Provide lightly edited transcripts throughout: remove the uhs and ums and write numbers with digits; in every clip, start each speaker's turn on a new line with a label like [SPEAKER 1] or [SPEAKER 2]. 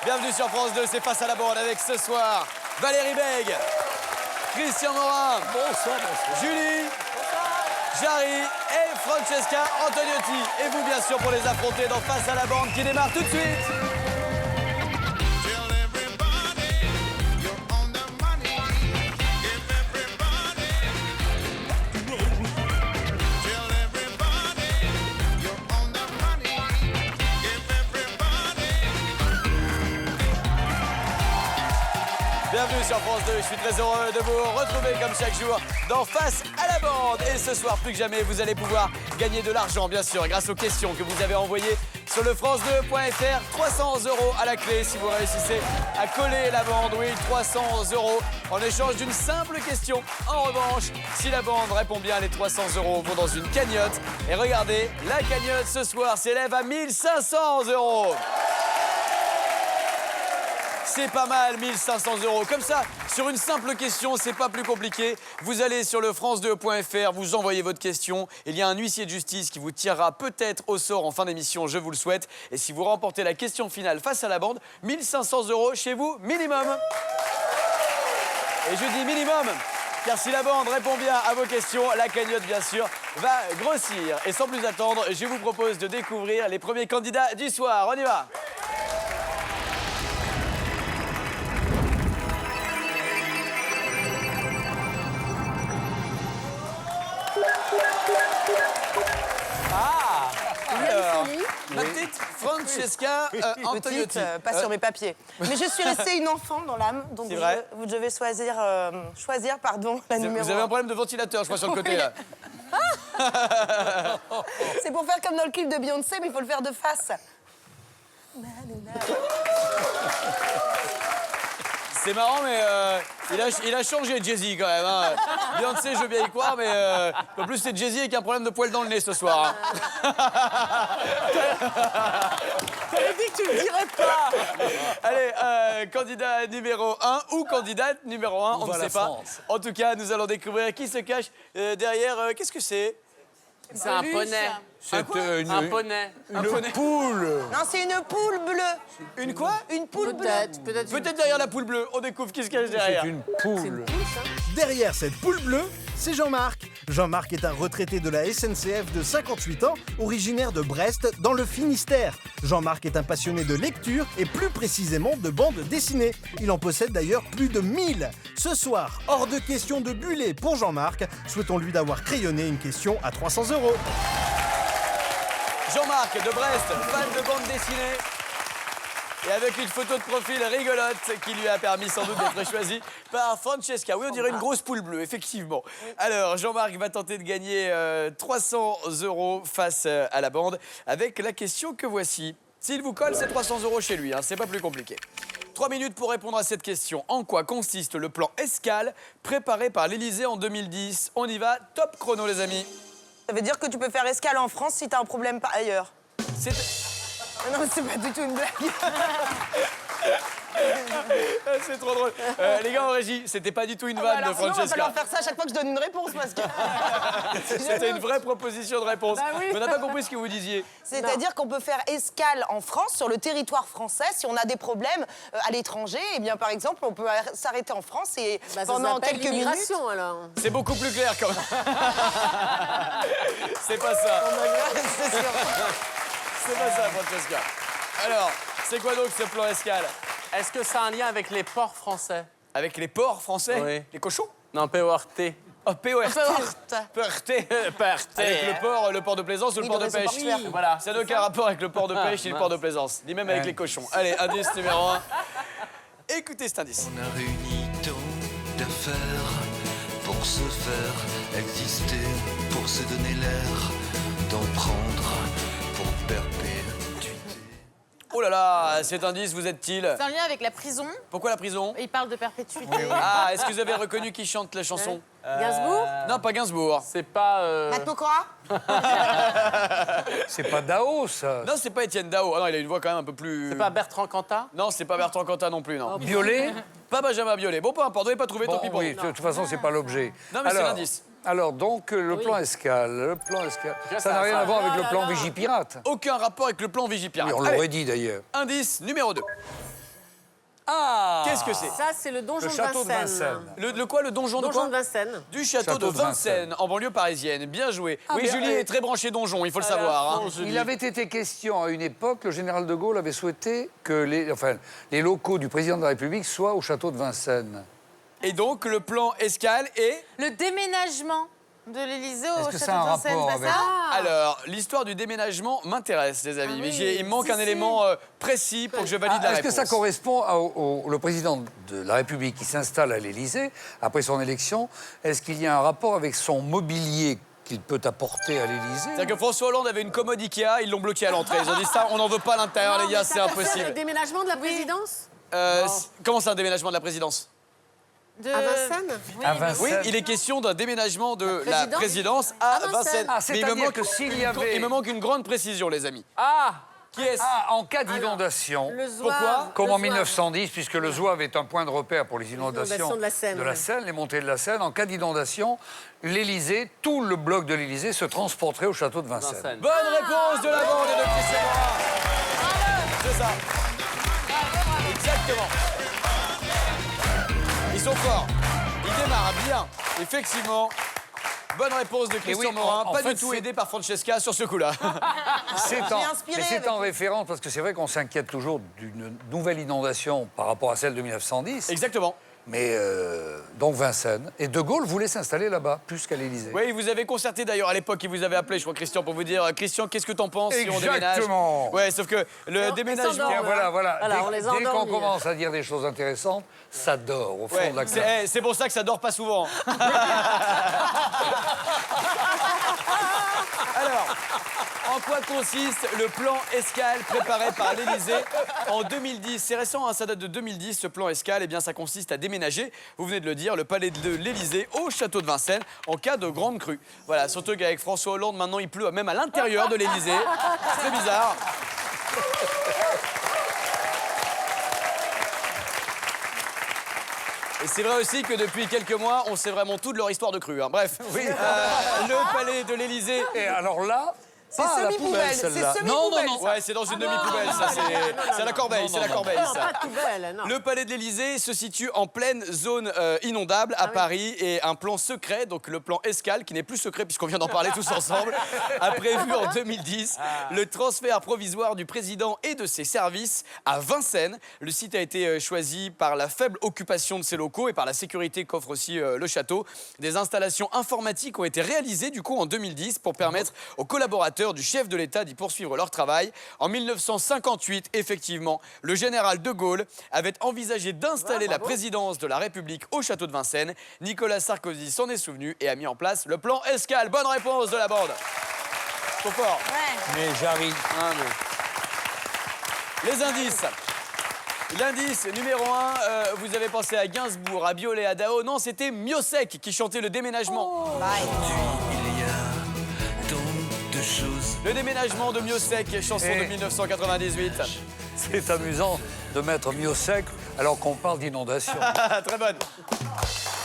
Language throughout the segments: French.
[SPEAKER 1] Bienvenue sur France 2, c'est Face à la bande avec ce soir Valérie Bègue, Christian Morin,
[SPEAKER 2] Bonsoir.
[SPEAKER 1] Julie, Jarry et Francesca Antoniotti. Et vous, bien sûr, pour les affronter dans Face à la bande qui démarre tout de suite. Bienvenue sur France 2, je suis très heureux de vous retrouver comme chaque jour dans Face à la bande. Et ce soir, plus que jamais, vous allez pouvoir gagner de l'argent, bien sûr, grâce aux questions que vous avez envoyées sur le france2.fr. 300 € à la clé si vous réussissez à coller la bande. Oui, 300 € en échange d'une simple question. En revanche, si la bande répond bien, les 300 € vont dans une cagnotte. Et regardez, la cagnotte ce soir s'élève à 1500 €. C'est pas mal, 1500 €. Comme ça, sur une simple question, c'est pas plus compliqué. Vous allez sur le france2.fr, vous envoyez votre question. Il y a un huissier de justice qui vous tirera peut-être au sort en fin d'émission, je vous le souhaite. Et si vous remportez la question finale face à la bande, 1500 € chez vous, minimum. Et je dis minimum, car si la bande répond bien à vos questions, la cagnotte, bien sûr, va grossir. Et sans plus attendre, je vous propose de découvrir les premiers candidats du soir. On y va. Alors, ma petite Francesca Antoniotti.
[SPEAKER 3] Petite, pas sur mes papiers. Mais je suis restée une enfant dans l'âme, donc
[SPEAKER 1] C'est vrai
[SPEAKER 3] vous devez choisir la numéro
[SPEAKER 1] Vous avez un
[SPEAKER 3] 1.
[SPEAKER 1] problème de ventilateur, je crois, sur le côté, là.
[SPEAKER 3] C'est pour faire comme dans le clip de Beyoncé, mais il faut le faire de face.
[SPEAKER 1] C'est marrant, mais il a changé, Jay-Z, quand même. Hein. Beyoncé, je veux bien y croire, mais en plus, c'est Jay-Z qui a un problème de poils dans le nez ce soir. Hein.
[SPEAKER 2] T'avais dit que tu le dirais pas.
[SPEAKER 1] Allez, candidat numéro 1 ou candidate numéro 1, on ne sait pas.
[SPEAKER 2] France.
[SPEAKER 1] En tout cas, nous allons découvrir qui se cache derrière. Qu'est-ce que c'est?
[SPEAKER 4] C'est un poney.
[SPEAKER 2] C'est
[SPEAKER 4] Un poney.
[SPEAKER 1] poney.
[SPEAKER 2] Poule.
[SPEAKER 3] Non, c'est une poule bleue.
[SPEAKER 1] Une quoi?
[SPEAKER 3] Une poule bleue.
[SPEAKER 4] Peut-être.
[SPEAKER 1] Peut-être derrière la poule bleue. On découvre qui se cache derrière.
[SPEAKER 2] C'est une poule.
[SPEAKER 5] Derrière cette poule bleue, c'est Jean-Marc. Jean-Marc est un retraité de la SNCF de 58 ans, originaire de Brest, dans le Finistère. Jean-Marc est un passionné de lecture et plus précisément de bandes dessinées. Il en possède d'ailleurs plus de 1000. Ce soir, hors de question de buller pour Jean-Marc. Souhaitons-lui d'avoir crayonné une question à 300 €.
[SPEAKER 1] Jean-Marc de Brest, fan de bande dessinée. Et avec une photo de profil rigolote qui lui a permis sans doute d'être choisi par Francesca. Oui, on dirait une grosse poule bleue, effectivement. Alors, Jean-Marc va tenter de gagner 300 € face à la bande avec la question que voici. S'il vous colle, c'est 300 € chez lui, hein, c'est pas plus compliqué. 3 minutes pour répondre à cette question. En quoi consiste le plan Escale préparé par l'Élysée en 2010? On y va, top chrono les amis.
[SPEAKER 3] Ça veut dire que tu peux faire escale en France si t'as un problème par ailleurs.
[SPEAKER 1] C'est...
[SPEAKER 3] Non, mais c'est pas du tout une blague.
[SPEAKER 1] C'est trop drôle. Les gars en régie, c'était pas du tout une vanne de
[SPEAKER 3] Alors sinon, on va
[SPEAKER 1] Francesca.
[SPEAKER 3] falloir faire ça à chaque fois que je donne une réponse, parce que...
[SPEAKER 1] C'était une vraie proposition de réponse.
[SPEAKER 3] Bah oui.
[SPEAKER 1] Mais on n'a pas compris ce que vous disiez.
[SPEAKER 3] C'est-à-dire qu'on peut faire escale en France, sur le territoire français, si on a des problèmes à l'étranger. Eh bien, par exemple, on peut s'arrêter en France et pendant quelques minutes...
[SPEAKER 4] alors.
[SPEAKER 1] C'est beaucoup plus clair quand même. C'est pas ça.
[SPEAKER 3] C'est sûr.
[SPEAKER 1] C'est pas ça, Francesca. Alors, c'est quoi donc ce plan Escale?
[SPEAKER 4] Est-ce que ça a un lien avec les ports français?
[SPEAKER 1] Avec les ports français?
[SPEAKER 4] Oui.
[SPEAKER 1] Les cochons?
[SPEAKER 4] Non, PORT.
[SPEAKER 1] Oh, PORT.
[SPEAKER 3] PORT.
[SPEAKER 1] Avec le port de plaisance ou le
[SPEAKER 3] Oui,
[SPEAKER 1] port
[SPEAKER 3] de
[SPEAKER 1] de pêche?
[SPEAKER 3] raison portuaire.
[SPEAKER 1] Voilà, ça n'a aucun rapport avec le port de pêche ni le
[SPEAKER 4] mince.
[SPEAKER 1] port de plaisance, ni même avec les cochons. Allez, indice numéro 1. Écoutez cet indice.
[SPEAKER 6] On a réuni tant d'affaires pour se faire exister, pour se donner l'air d'en prendre pour perpétuité.
[SPEAKER 1] Oh là là, cet indice, vous êtes-il?
[SPEAKER 7] C'est un lien avec la prison.
[SPEAKER 1] Pourquoi la prison?
[SPEAKER 7] Il parle de perpétuité.
[SPEAKER 1] Ah, est-ce que vous avez reconnu qui chante la chanson?
[SPEAKER 7] Gainsbourg.
[SPEAKER 1] Non, pas Gainsbourg.
[SPEAKER 4] C'est pas.
[SPEAKER 3] Matt Pokora.
[SPEAKER 2] C'est pas Dao, ça.
[SPEAKER 1] Non, c'est pas Étienne Dao. Ah non, il a une voix quand même un peu plus...
[SPEAKER 4] C'est pas Bertrand Cantat?
[SPEAKER 1] Non, c'est pas Bertrand Cantat non plus, non.
[SPEAKER 2] Violet.
[SPEAKER 1] Pas Benjamin Biolay. Bon, peu importe, vous n'avez pas trouvé, tant
[SPEAKER 2] Bon,
[SPEAKER 1] pis pour
[SPEAKER 2] oui,
[SPEAKER 1] vous.
[SPEAKER 2] de toute façon, c'est pas l'objet.
[SPEAKER 1] Non, mais c'est l'indice.
[SPEAKER 2] Alors, donc, le plan Escale. Le plan Escale. Ça n'a rien à voir avec le plan Vigipirate.
[SPEAKER 1] Aucun rapport avec le plan Vigipirate.
[SPEAKER 2] Oui, on
[SPEAKER 1] Allez,
[SPEAKER 2] l'aurait dit, d'ailleurs.
[SPEAKER 1] indice numéro 2.
[SPEAKER 2] Ah
[SPEAKER 1] Qu'est-ce que c'est?
[SPEAKER 7] Ça, c'est le donjon
[SPEAKER 2] Le
[SPEAKER 7] de
[SPEAKER 2] château de
[SPEAKER 7] Vincennes.
[SPEAKER 2] Vincennes.
[SPEAKER 1] Le quoi? Le donjon de quoi?
[SPEAKER 7] Donjon de Vincennes.
[SPEAKER 1] Du château
[SPEAKER 2] Château
[SPEAKER 1] de
[SPEAKER 2] de
[SPEAKER 1] Vincennes,
[SPEAKER 2] Vincennes.
[SPEAKER 1] en banlieue parisienne. Bien joué. oui,
[SPEAKER 2] mais,
[SPEAKER 1] Julie est très branchée donjon, il faut le savoir. hein.
[SPEAKER 2] Il avait été question à une époque, le général de Gaulle avait souhaité que les locaux du président de la République soient au château de Vincennes.
[SPEAKER 1] Et donc, le plan escale est...
[SPEAKER 7] Le déménagement de l'Élysée
[SPEAKER 2] Est-ce
[SPEAKER 7] au
[SPEAKER 2] que
[SPEAKER 7] château
[SPEAKER 2] ça a un
[SPEAKER 7] de Vincennes,
[SPEAKER 2] rapport
[SPEAKER 7] pas
[SPEAKER 2] avec-
[SPEAKER 7] ça
[SPEAKER 1] Alors, l'histoire du déménagement m'intéresse, les amis.
[SPEAKER 7] Ah
[SPEAKER 1] mais
[SPEAKER 7] oui,
[SPEAKER 1] il me manque
[SPEAKER 7] si,
[SPEAKER 1] un
[SPEAKER 7] si.
[SPEAKER 1] élément précis pour que je valide la
[SPEAKER 2] Est-ce
[SPEAKER 1] réponse.
[SPEAKER 2] que ça correspond au le président de la République qui s'installe à l'Élysée après son élection? Est-ce qu'il y a un rapport avec son mobilier qu'il peut apporter à l'Élysée?
[SPEAKER 1] C'est-à-dire que François Hollande avait une commode Ikea, ils l'ont bloqué à l'entrée. Ils ont dit ça, on n'en veut pas à l'intérieur, les gars, c'est
[SPEAKER 7] Le
[SPEAKER 1] impossible.
[SPEAKER 7] déménagement de la présidence
[SPEAKER 1] Comment c'est un déménagement de la présidence?
[SPEAKER 7] À Vincennes
[SPEAKER 2] À Vincennes.
[SPEAKER 1] Oui, il est question d'un déménagement de la
[SPEAKER 7] présidence
[SPEAKER 1] présidence à
[SPEAKER 7] Vincennes.
[SPEAKER 1] Vincennes.
[SPEAKER 2] Ah,
[SPEAKER 1] Mais
[SPEAKER 2] c'est-à-dire que s'il y avait-
[SPEAKER 1] il me manque une grande précision, les amis.
[SPEAKER 2] Ah
[SPEAKER 1] Qui est-ce?
[SPEAKER 2] Ah, en cas d'inondation,
[SPEAKER 7] Le Zouave.
[SPEAKER 1] Pourquoi
[SPEAKER 2] comme
[SPEAKER 7] Le
[SPEAKER 2] en
[SPEAKER 7] Zouave.
[SPEAKER 2] 1910, puisque le Zouave est un point de repère pour les inondations
[SPEAKER 7] de la Seine, ouais.
[SPEAKER 2] les montées de la Seine, en cas d'inondation, l'Élysée, tout le bloc de l'Élysée se transporterait au château de Vincennes.
[SPEAKER 4] Vincennes.
[SPEAKER 1] Bonne réponse de la bande et de Christian Morin. C'est ça. Exactement. Ils sont forts. Ils démarrent bien. Effectivement. Bonne réponse de Christian
[SPEAKER 2] oui,
[SPEAKER 1] Morin.
[SPEAKER 2] en
[SPEAKER 1] Pas
[SPEAKER 2] fait,
[SPEAKER 1] du tout
[SPEAKER 2] c'est-
[SPEAKER 1] aidé par Francesca sur ce coup-là.
[SPEAKER 2] C'est
[SPEAKER 3] J'ai
[SPEAKER 2] en,
[SPEAKER 3] inspiré
[SPEAKER 2] mais c'est
[SPEAKER 3] avec-
[SPEAKER 2] en référence, parce que c'est vrai qu'on s'inquiète toujours d'une nouvelle inondation par rapport à celle de 1910.
[SPEAKER 1] Exactement.
[SPEAKER 2] Mais donc Vincennes. Et De Gaulle voulait s'installer là-bas, plus qu'à l'Élysée.
[SPEAKER 1] Oui, vous avez concerté d'ailleurs à l'époque, il vous avait appelé, je crois, Christian, pour vous dire Christian, qu'est-ce que t'en penses si on déménage?
[SPEAKER 2] Exactement.
[SPEAKER 1] Ouais, sauf que le
[SPEAKER 7] on
[SPEAKER 1] déménagement.
[SPEAKER 7] s'endort.
[SPEAKER 2] Tiens, voilà.
[SPEAKER 7] Voilà, on les a
[SPEAKER 2] dès qu'on
[SPEAKER 7] endormis.
[SPEAKER 2] commence à dire des choses intéressantes, ça dort au fond
[SPEAKER 1] Ouais,
[SPEAKER 2] de la classe.
[SPEAKER 1] c'est pour ça que ça dort pas souvent. Alors, en quoi consiste le plan escale préparé par l'Élysée en 2010? C'est récent, hein, ça date de 2010, ce plan escale. Eh bien, ça consiste à déménager, vous venez de le dire, le palais de l'Élysée au château de Vincennes en cas de grande crue. Voilà, surtout qu'avec François Hollande, maintenant, il pleut même à l'intérieur de l'Élysée. C'est très bizarre. Et c'est vrai aussi que depuis quelques mois, on sait vraiment tout de leur histoire de crue. hein. Bref, le palais de l'Élysée.
[SPEAKER 2] Et alors là,
[SPEAKER 3] C'est
[SPEAKER 2] pas à la
[SPEAKER 3] semi-poubelle,
[SPEAKER 2] poubelle, celle-là.
[SPEAKER 3] c'est
[SPEAKER 2] Non, non,
[SPEAKER 3] semi-poubelle,
[SPEAKER 2] non.
[SPEAKER 1] Ouais, c'est dans une demi-poubelle, ça. C'est à la corbeille, c'est la corbeille,
[SPEAKER 7] Non,
[SPEAKER 1] ça.
[SPEAKER 7] pas de poubelle, non.
[SPEAKER 1] Le palais de l'Élysée se situe en pleine zone inondable à Paris et un plan secret, donc le plan escale, qui n'est plus secret puisqu'on vient d'en parler tous ensemble, a prévu en 2010 le transfert provisoire du président et de ses services à Vincennes. Le site a été choisi par la faible occupation de ses locaux et par la sécurité qu'offre aussi le château. Des installations informatiques ont été réalisées du coup en 2010 pour permettre aux collaborateurs du chef de l'État d'y poursuivre leur travail. En 1958, effectivement, le général de Gaulle avait envisagé d'installer la présidence de la République au château de Vincennes. Nicolas Sarkozy s'en est souvenu et a mis en place le plan escale. Bonne réponse de la bande. Trop fort.
[SPEAKER 2] Mais j'arrive.
[SPEAKER 1] Ah, mais- Les indices. L'indice numéro 1, vous avez pensé à Gainsbourg, à Biolay, à Dao. Non, c'était Miossec qui chantait le déménagement.
[SPEAKER 6] Il y a tant de choses.
[SPEAKER 1] Le déménagement de Miossec, chanson de 1998.
[SPEAKER 2] C'est amusant de mettre Miossec alors qu'on parle d'inondation.
[SPEAKER 1] Ah, très bonne.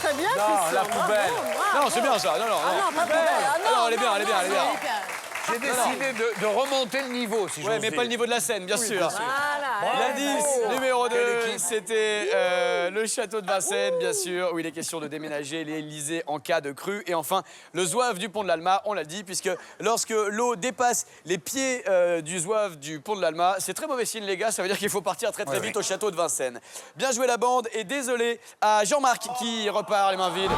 [SPEAKER 7] Très bien,
[SPEAKER 4] Non,
[SPEAKER 7] Christian,
[SPEAKER 4] la
[SPEAKER 7] bravo,
[SPEAKER 4] poubelle.
[SPEAKER 7] bravo.
[SPEAKER 1] Non, c'est bien ça. Non, non, non.
[SPEAKER 7] Non, pas poubelle. Ah, non,
[SPEAKER 1] Non, elle est bien, elle est bien, elle est bien.
[SPEAKER 2] J'ai décidé de remonter le niveau, si
[SPEAKER 1] Ouais,
[SPEAKER 2] j'ose
[SPEAKER 1] mais
[SPEAKER 2] dire.
[SPEAKER 1] pas le niveau de la scène, bien sûr.
[SPEAKER 7] Voilà.
[SPEAKER 1] L'indice numéro 2,
[SPEAKER 2] Quelle équipe.
[SPEAKER 1] c'était le château de Vincennes, bien sûr, où il est question de déménager l'Élysée en cas de crue. Et enfin, le zouave du pont de l'Alma, on l'a dit, puisque lorsque l'eau dépasse les pieds du zouave du pont de l'Alma, c'est très mauvais signe, les gars, ça veut dire qu'il faut partir très très vite au château de Vincennes. Bien joué la bande, et désolé à Jean-Marc qui repart les mains vides.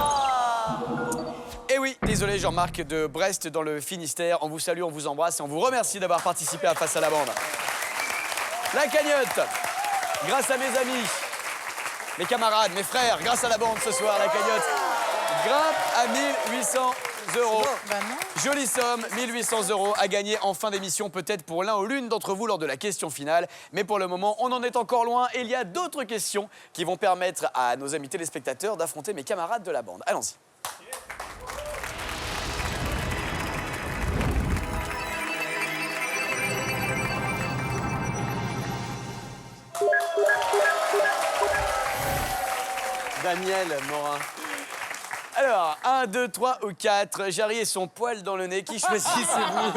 [SPEAKER 1] Et oui, désolé Jean-Marc de Brest dans le Finistère. On vous salue, on vous embrasse et on vous remercie d'avoir participé à Face à la bande. La cagnotte, grâce à mes amis, mes camarades, mes frères, grâce à la bande ce soir, la cagnotte grimpe à 1800 €. Jolie somme, 1800 € à gagner en fin d'émission, peut-être pour l'un ou l'une d'entre vous lors de la question finale. Mais pour le moment, on en est encore loin et il y a d'autres questions qui vont permettre à nos amis téléspectateurs d'affronter mes camarades de la bande. Allons-y.
[SPEAKER 4] Daniel Morin.
[SPEAKER 1] Alors, 1, 2, 3 ou 4. Jarry et son poil dans le nez. Qui choisissez-vous?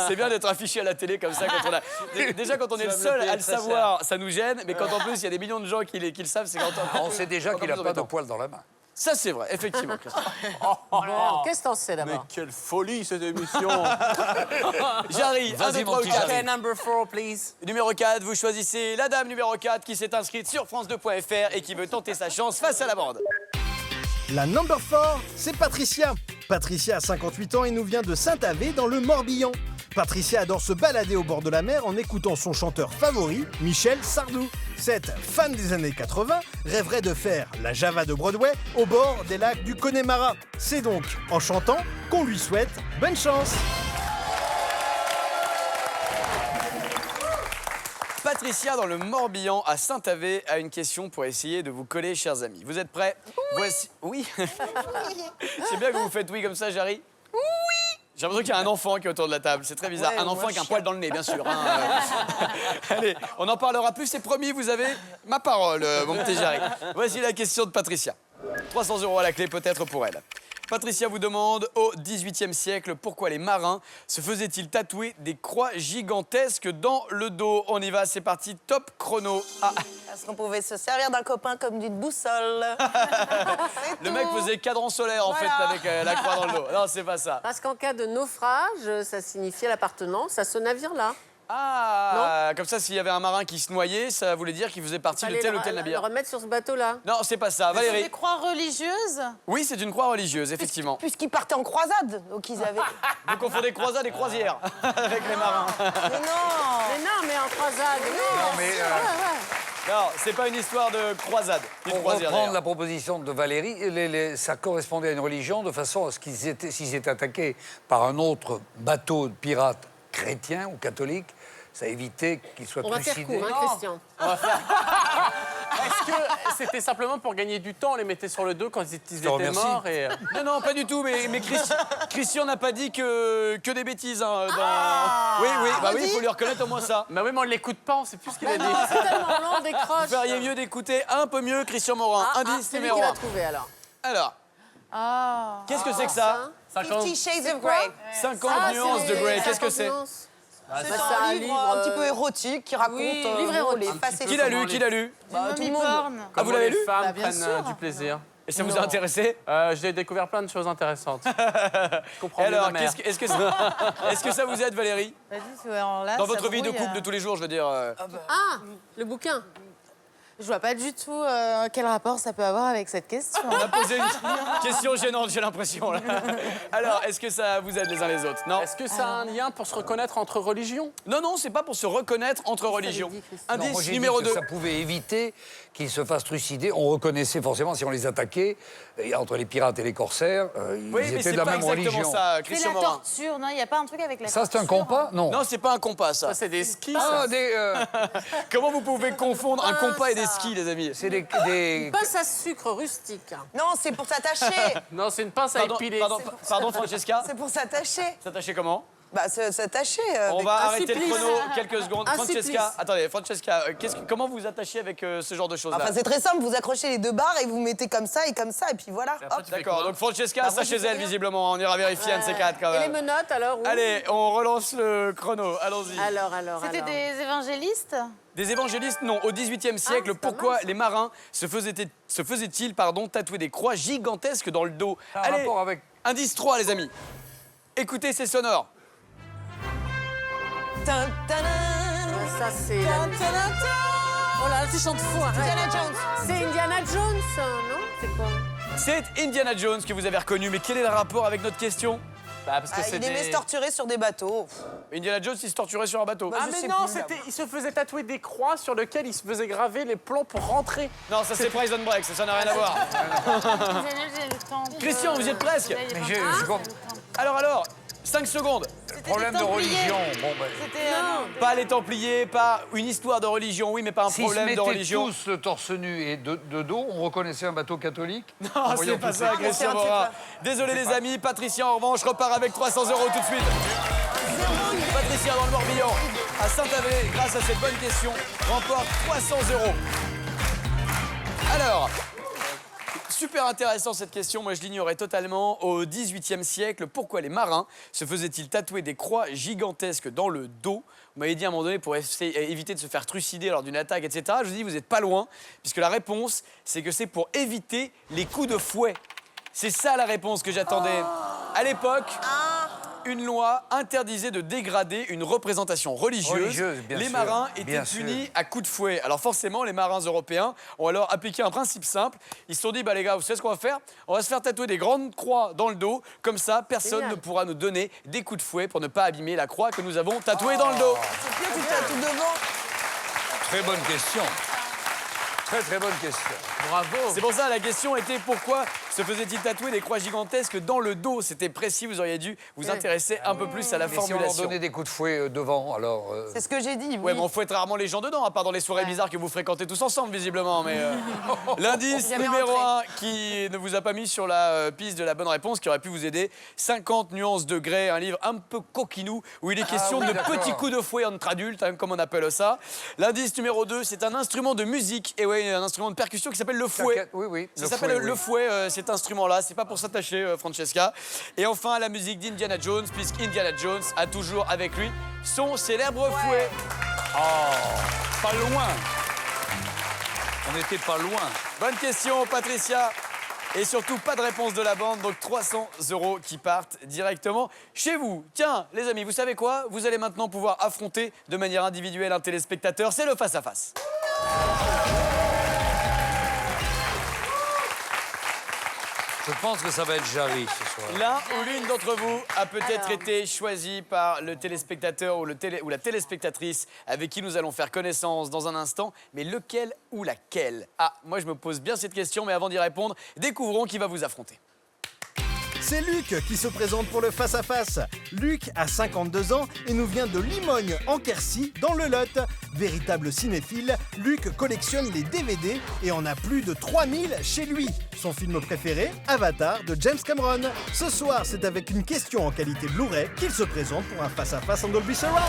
[SPEAKER 1] C'est bien d'être affiché à la télé comme ça quand on a. Déjà, quand on est le seul à le savoir, ça nous gêne. Mais quand en plus, il y a des millions de gens qui le savent, c'est quand
[SPEAKER 2] On sait déjà qu'il n'a pas de poils dans la main.
[SPEAKER 1] Ça, c'est vrai, effectivement, Christian.
[SPEAKER 7] Bon, qu'est-ce que t'en sais
[SPEAKER 4] Mais
[SPEAKER 7] d'abord?
[SPEAKER 4] quelle folie cette émission.
[SPEAKER 1] Jarry, 1, 2, 3 ou 4.
[SPEAKER 4] Okay, number 4, please.
[SPEAKER 1] Numéro 4, vous choisissez la dame numéro 4 qui s'est inscrite sur France2.fr et qui veut tenter sa chance face à la bande.
[SPEAKER 5] La number 4, c'est Patricia. Patricia a 58 ans et nous vient de Saint-Avé dans le Morbihan. Patricia adore se balader au bord de la mer en écoutant son chanteur favori, Michel Sardou. Cette fan des années 80 rêverait de faire la Java de Broadway au bord des lacs du Connemara. C'est donc en chantant qu'on lui souhaite bonne chance.
[SPEAKER 1] Patricia, dans le Morbihan, à Saint-Avé, a une question pour essayer de vous coller, chers amis. Vous êtes prêts? Voici... Oui. C'est bien que vous faites oui comme ça, Jarry. Oui. J'ai l'impression qu'il y a un enfant qui est autour de la table. C'est très bizarre.
[SPEAKER 3] Ouais,
[SPEAKER 1] un enfant avec un poil dans le nez, bien sûr. Hein. Allez, on en parlera plus. C'est promis, vous avez ma parole, mon petit Jarry. Voici la question de Patricia. 300 € à la clé, peut-être pour elle. Patricia vous demande, au XVIIIe siècle, pourquoi les marins se faisaient-ils tatouer des croix gigantesques dans le dos? On y va, c'est parti, top chrono. Ah,
[SPEAKER 3] Parce qu'on pouvait se servir d'un copain comme d'une boussole.
[SPEAKER 1] le mec faisait cadran solaire, en
[SPEAKER 3] Voilà.
[SPEAKER 1] fait, avec la croix dans le dos. Non, c'est pas ça.
[SPEAKER 7] Parce qu'en cas de naufrage, ça signifiait l'appartenance à ce navire-là.
[SPEAKER 1] Ah, comme ça, s'il y avait un marin qui se noyait, ça voulait dire qu'il faisait partie de
[SPEAKER 7] Fallait
[SPEAKER 1] tel ou tel
[SPEAKER 7] le
[SPEAKER 1] navire.
[SPEAKER 7] remettre sur ce bateau-là.
[SPEAKER 1] Non, c'est pas ça. Valérie.
[SPEAKER 8] Des croix religieuses?
[SPEAKER 1] Oui, c'est une croix religieuse, effectivement.
[SPEAKER 3] Puisqu'ils partaient en croisade, donc ils avaient...
[SPEAKER 1] Vous confondez croisade et croisière avec les marins.
[SPEAKER 3] Mais non.
[SPEAKER 7] Mais en croisade, oui.
[SPEAKER 2] Non, mais
[SPEAKER 1] Non, c'est pas une histoire de croisade. Une
[SPEAKER 2] pour
[SPEAKER 1] croisière,
[SPEAKER 2] reprendre
[SPEAKER 1] d'ailleurs.
[SPEAKER 2] la proposition de Valérie, ça correspondait à une religion de façon à ce s'ils étaient attaqués par un autre bateau de pirates chrétien ou catholique, ça évitait qu'ils soient
[SPEAKER 7] On va faire
[SPEAKER 2] trucidés.
[SPEAKER 7] court, hein, Christian.
[SPEAKER 4] Est-ce que c'était simplement pour gagner du temps, on les mettait sur le dos quand ils étaient
[SPEAKER 2] remercie.
[SPEAKER 4] morts et...
[SPEAKER 1] Non, non, pas du tout, mais Christian n'a pas dit que des bêtises. Hein, dans... Oui, bah oui, il faut lui reconnaître au moins ça.
[SPEAKER 4] Mais oui, mais on ne l'écoute pas, on sait plus ce qu'il a dit.
[SPEAKER 7] C'est tellement long, on décroche.
[SPEAKER 1] Vous feriez mieux d'écouter un peu mieux Christian Morin. Indice
[SPEAKER 7] c'est lui
[SPEAKER 1] numéro
[SPEAKER 7] qui l'a
[SPEAKER 1] 1.
[SPEAKER 7] trouvé, alors.
[SPEAKER 1] Alors,
[SPEAKER 8] Ah.
[SPEAKER 1] qu'est-ce que c'est que ça?
[SPEAKER 3] 50 Shades of Grey.
[SPEAKER 1] 50 nuances de Grey, qu'est-ce que c'est?
[SPEAKER 3] C'est
[SPEAKER 7] c'est
[SPEAKER 3] un
[SPEAKER 7] un
[SPEAKER 3] livre
[SPEAKER 7] livre,
[SPEAKER 3] un petit peu érotique qui raconte
[SPEAKER 7] livre érotique.
[SPEAKER 3] les facettes.
[SPEAKER 1] Qui l'a lu? Qui l'a lu?
[SPEAKER 3] Tout le monde.
[SPEAKER 8] Porn.
[SPEAKER 1] Ah, vous l'avez lu?
[SPEAKER 4] Les femmes
[SPEAKER 8] Bah, bien
[SPEAKER 4] prennent
[SPEAKER 8] sûr.
[SPEAKER 4] du plaisir.
[SPEAKER 1] Et ça vous a intéressé?
[SPEAKER 4] J'ai découvert plein de choses intéressantes. Je comprends
[SPEAKER 1] Et
[SPEAKER 4] mieux
[SPEAKER 1] alors,
[SPEAKER 4] ma mère.
[SPEAKER 1] est-ce que ça vous aide, Valérie?
[SPEAKER 8] Vas-y, alors là,
[SPEAKER 1] Dans
[SPEAKER 8] ça
[SPEAKER 1] votre vie de
[SPEAKER 8] brouille,
[SPEAKER 1] couple de tous les jours, je veux dire.
[SPEAKER 7] Ah, le bouquin.
[SPEAKER 8] Je vois pas du tout quel rapport ça peut avoir avec cette question.
[SPEAKER 1] On a posé une question gênante, j'ai l'impression. là. Alors, est-ce que ça vous aide les uns les autres? Non.
[SPEAKER 4] Est-ce que ça a un lien pour se reconnaître entre religions?
[SPEAKER 1] Non, non, c'est pas pour se reconnaître entre religions.
[SPEAKER 7] dit, Christian?
[SPEAKER 2] Non, moi,
[SPEAKER 1] Indice
[SPEAKER 2] j'ai
[SPEAKER 1] numéro
[SPEAKER 2] dit que
[SPEAKER 1] 2.
[SPEAKER 2] ça pouvait éviter qu'ils se fassent trucider. On reconnaissait forcément si on les attaquait, entre les pirates et les corsaires, ils
[SPEAKER 1] Oui, mais
[SPEAKER 2] étaient
[SPEAKER 1] c'est
[SPEAKER 2] de la
[SPEAKER 1] pas
[SPEAKER 2] même
[SPEAKER 1] exactement
[SPEAKER 2] religion.
[SPEAKER 1] ça,
[SPEAKER 8] C'est
[SPEAKER 1] Christian
[SPEAKER 8] la
[SPEAKER 1] Morin.
[SPEAKER 8] torture, non? Il n'y a pas un truc avec la
[SPEAKER 2] Ça,
[SPEAKER 8] torture?
[SPEAKER 2] c'est un compas? Non.
[SPEAKER 1] Non, c'est pas un compas, ça.
[SPEAKER 4] Ça, c'est des skis,
[SPEAKER 2] Ah,
[SPEAKER 4] ça.
[SPEAKER 1] Comment vous pouvez confondre un compas et des skis, les amis?
[SPEAKER 2] c'est des
[SPEAKER 7] Pince à sucre rustique.
[SPEAKER 3] Non, c'est pour s'attacher.
[SPEAKER 4] Non, c'est une pince à épiler.
[SPEAKER 1] Pardon, Francesca?
[SPEAKER 3] C'est pour s'attacher.
[SPEAKER 1] S'attacher comment?
[SPEAKER 3] Bah, s'attacher.
[SPEAKER 1] On
[SPEAKER 3] avec-
[SPEAKER 1] va
[SPEAKER 7] un
[SPEAKER 1] arrêter le
[SPEAKER 7] supplice.
[SPEAKER 1] chrono quelques secondes.
[SPEAKER 7] Un
[SPEAKER 1] Francesca,
[SPEAKER 7] supplice.
[SPEAKER 1] attendez, Francesca, comment vous vous attachez avec ce genre de choses-là?
[SPEAKER 3] Enfin, c'est très simple. Vous accrochez les deux barres et vous mettez comme ça, et puis voilà. Hop.
[SPEAKER 1] D'accord, donc Francesca, ça
[SPEAKER 3] je
[SPEAKER 1] chez
[SPEAKER 3] fais
[SPEAKER 1] elle,
[SPEAKER 3] rien.
[SPEAKER 1] visiblement. On ira vérifier un de ces quatre, quand
[SPEAKER 7] Et les
[SPEAKER 1] même.
[SPEAKER 7] menottes, alors où?
[SPEAKER 1] Allez, on relance le chrono. Allons-y.
[SPEAKER 7] Alors.
[SPEAKER 8] C'était des évangélistes?
[SPEAKER 1] Des évangélistes, non. Au XVIIIe siècle,
[SPEAKER 7] c'est pas
[SPEAKER 1] pourquoi
[SPEAKER 7] mal, ça.
[SPEAKER 1] les marins se faisaient-ils tatouer des croix gigantesques dans le dos?
[SPEAKER 2] un
[SPEAKER 1] Allez,
[SPEAKER 2] rapport avec...
[SPEAKER 1] indice 3, les amis. Écoutez, c'est sonore.
[SPEAKER 3] Tin, tadam.
[SPEAKER 7] Ça, c'est... Oh là, tu chantes fou, arrête.
[SPEAKER 3] Indiana Jones.
[SPEAKER 7] C'est Indiana Jones, non? C'est quoi?
[SPEAKER 1] C'est Indiana Jones que vous avez reconnu, mais quel est le rapport avec notre question?
[SPEAKER 4] Bah, parce que
[SPEAKER 3] Ah,
[SPEAKER 4] c'est
[SPEAKER 3] il aimait
[SPEAKER 4] des...
[SPEAKER 3] se torturer sur des bateaux.
[SPEAKER 1] Indiana Jones, il se torturait sur un bateau.
[SPEAKER 3] Bah,
[SPEAKER 4] Ah
[SPEAKER 3] je
[SPEAKER 4] mais
[SPEAKER 3] sais
[SPEAKER 4] non,
[SPEAKER 3] plus, là.
[SPEAKER 4] il se faisait tatouer des croix sur lesquelles il se faisait graver les plombs pour rentrer.
[SPEAKER 1] Non, ça c'est Prison Break, ça n'a rien à voir. Christian, vous y êtes presque.
[SPEAKER 2] Mais je comprends.
[SPEAKER 1] Alors, 5 secondes.
[SPEAKER 2] Problème de religion. Bon, ben,
[SPEAKER 1] Pas les Templiers, pas une histoire de religion, oui, mais pas un
[SPEAKER 2] s'ils se
[SPEAKER 1] problème de
[SPEAKER 2] mettaient
[SPEAKER 1] religion.
[SPEAKER 2] tous le torse nu et de dos, on reconnaissait un bateau catholique.
[SPEAKER 1] Non,
[SPEAKER 2] En
[SPEAKER 1] c'est
[SPEAKER 2] voyant
[SPEAKER 1] pas
[SPEAKER 2] tout
[SPEAKER 1] ça,
[SPEAKER 2] ça.
[SPEAKER 1] Christian
[SPEAKER 3] Non, c'est
[SPEAKER 1] Morin.
[SPEAKER 3] pas.
[SPEAKER 1] Désolé les amis, Patricia en revanche repart avec 300 € tout de suite. Patricia dans le Morbihan, à Saint-Avé, grâce à cette bonne question, remporte 300 €. Alors, super intéressant cette question, moi je l'ignorais totalement. Au XVIIIe siècle, pourquoi les marins se faisaient-ils tatouer des croix gigantesques dans le dos? Vous m'avez dit à un moment donné pour éviter de se faire trucider lors d'une attaque, etc. Je vous dis, vous n'êtes pas loin, puisque la réponse, c'est que c'est pour éviter les coups de fouet. C'est ça la réponse que j'attendais. À l'époque, une loi interdisait de dégrader une représentation religieuse.
[SPEAKER 2] Bien
[SPEAKER 1] les
[SPEAKER 2] sûr,
[SPEAKER 1] marins étaient
[SPEAKER 2] bien
[SPEAKER 1] punis à coups de fouet. Alors forcément, les marins européens ont alors appliqué un principe simple. Ils se sont dit, bah les gars, vous savez ce qu'on va faire? On va se faire tatouer des grandes croix dans le dos. Comme ça, personne ne pourra nous donner des coups de fouet pour ne pas abîmer la croix que nous avons tatouée dans le dos.
[SPEAKER 3] C'est pire, tu te tatoues devant.
[SPEAKER 2] Très bonne question. Très très bonne question.
[SPEAKER 4] Bravo.
[SPEAKER 1] C'est pour ça la question était pourquoi se faisait-il tatouer des croix gigantesques dans le dos? C'était précis, vous auriez dû vous intéresser un peu plus à la
[SPEAKER 2] Mais si on leur
[SPEAKER 1] formulation.
[SPEAKER 2] donnait des coups de fouet devant, alors...
[SPEAKER 3] C'est ce que j'ai dit.
[SPEAKER 1] Ouais,
[SPEAKER 3] Oui.
[SPEAKER 1] mais on fouette rarement les gens dedans, à part dans les soirées bizarres que vous fréquentez tous ensemble, visiblement. Mais l'indice
[SPEAKER 3] Jamais
[SPEAKER 1] numéro
[SPEAKER 3] rentré.
[SPEAKER 1] 1 qui ne vous a pas mis sur la piste de la bonne réponse, qui aurait pu vous aider, 50 nuances de grès, un livre un peu coquinou, où il est question de petits coups de fouet entre adultes, hein, comme on appelle ça. L'indice numéro 2, c'est un instrument de musique, et oui, un instrument de percussion qui s'appelle le fouet.
[SPEAKER 2] Oui, oui.
[SPEAKER 1] Ça s'appelle le fouet, cet instrument-là. C'est pas pour s'attacher, Francesca. Et enfin, la musique d'Indiana Jones, puisqu'Indiana Jones a toujours avec lui son célèbre fouet.
[SPEAKER 2] Oh, pas loin. On n'était pas loin.
[SPEAKER 1] Bonne question, Patricia. Et surtout, pas de réponse de la bande, donc 300 € qui partent directement chez vous. Tiens, les amis, vous savez quoi? Vous allez maintenant pouvoir affronter de manière individuelle un téléspectateur. C'est le face-à-face.
[SPEAKER 2] Je pense que ça va être Jarry ce soir.
[SPEAKER 1] L'un ou l'une d'entre vous a peut-être été choisi par le téléspectateur ou la téléspectatrice avec qui nous allons faire connaissance dans un instant. Mais lequel ou laquelle? Ah, moi je me pose bien cette question, mais avant d'y répondre, découvrons qui va vous affronter.
[SPEAKER 5] C'est Luc qui se présente pour le face-à-face. Luc a 52 ans et nous vient de Limogne, en Quercy, dans le Lot. Véritable cinéphile, Luc collectionne les DVD et en a plus de 3000 chez lui. Son film préféré, Avatar, de James Cameron. Ce soir, c'est avec une question en qualité Blu-ray qu'il se présente pour un face-à-face en Dolby Surround.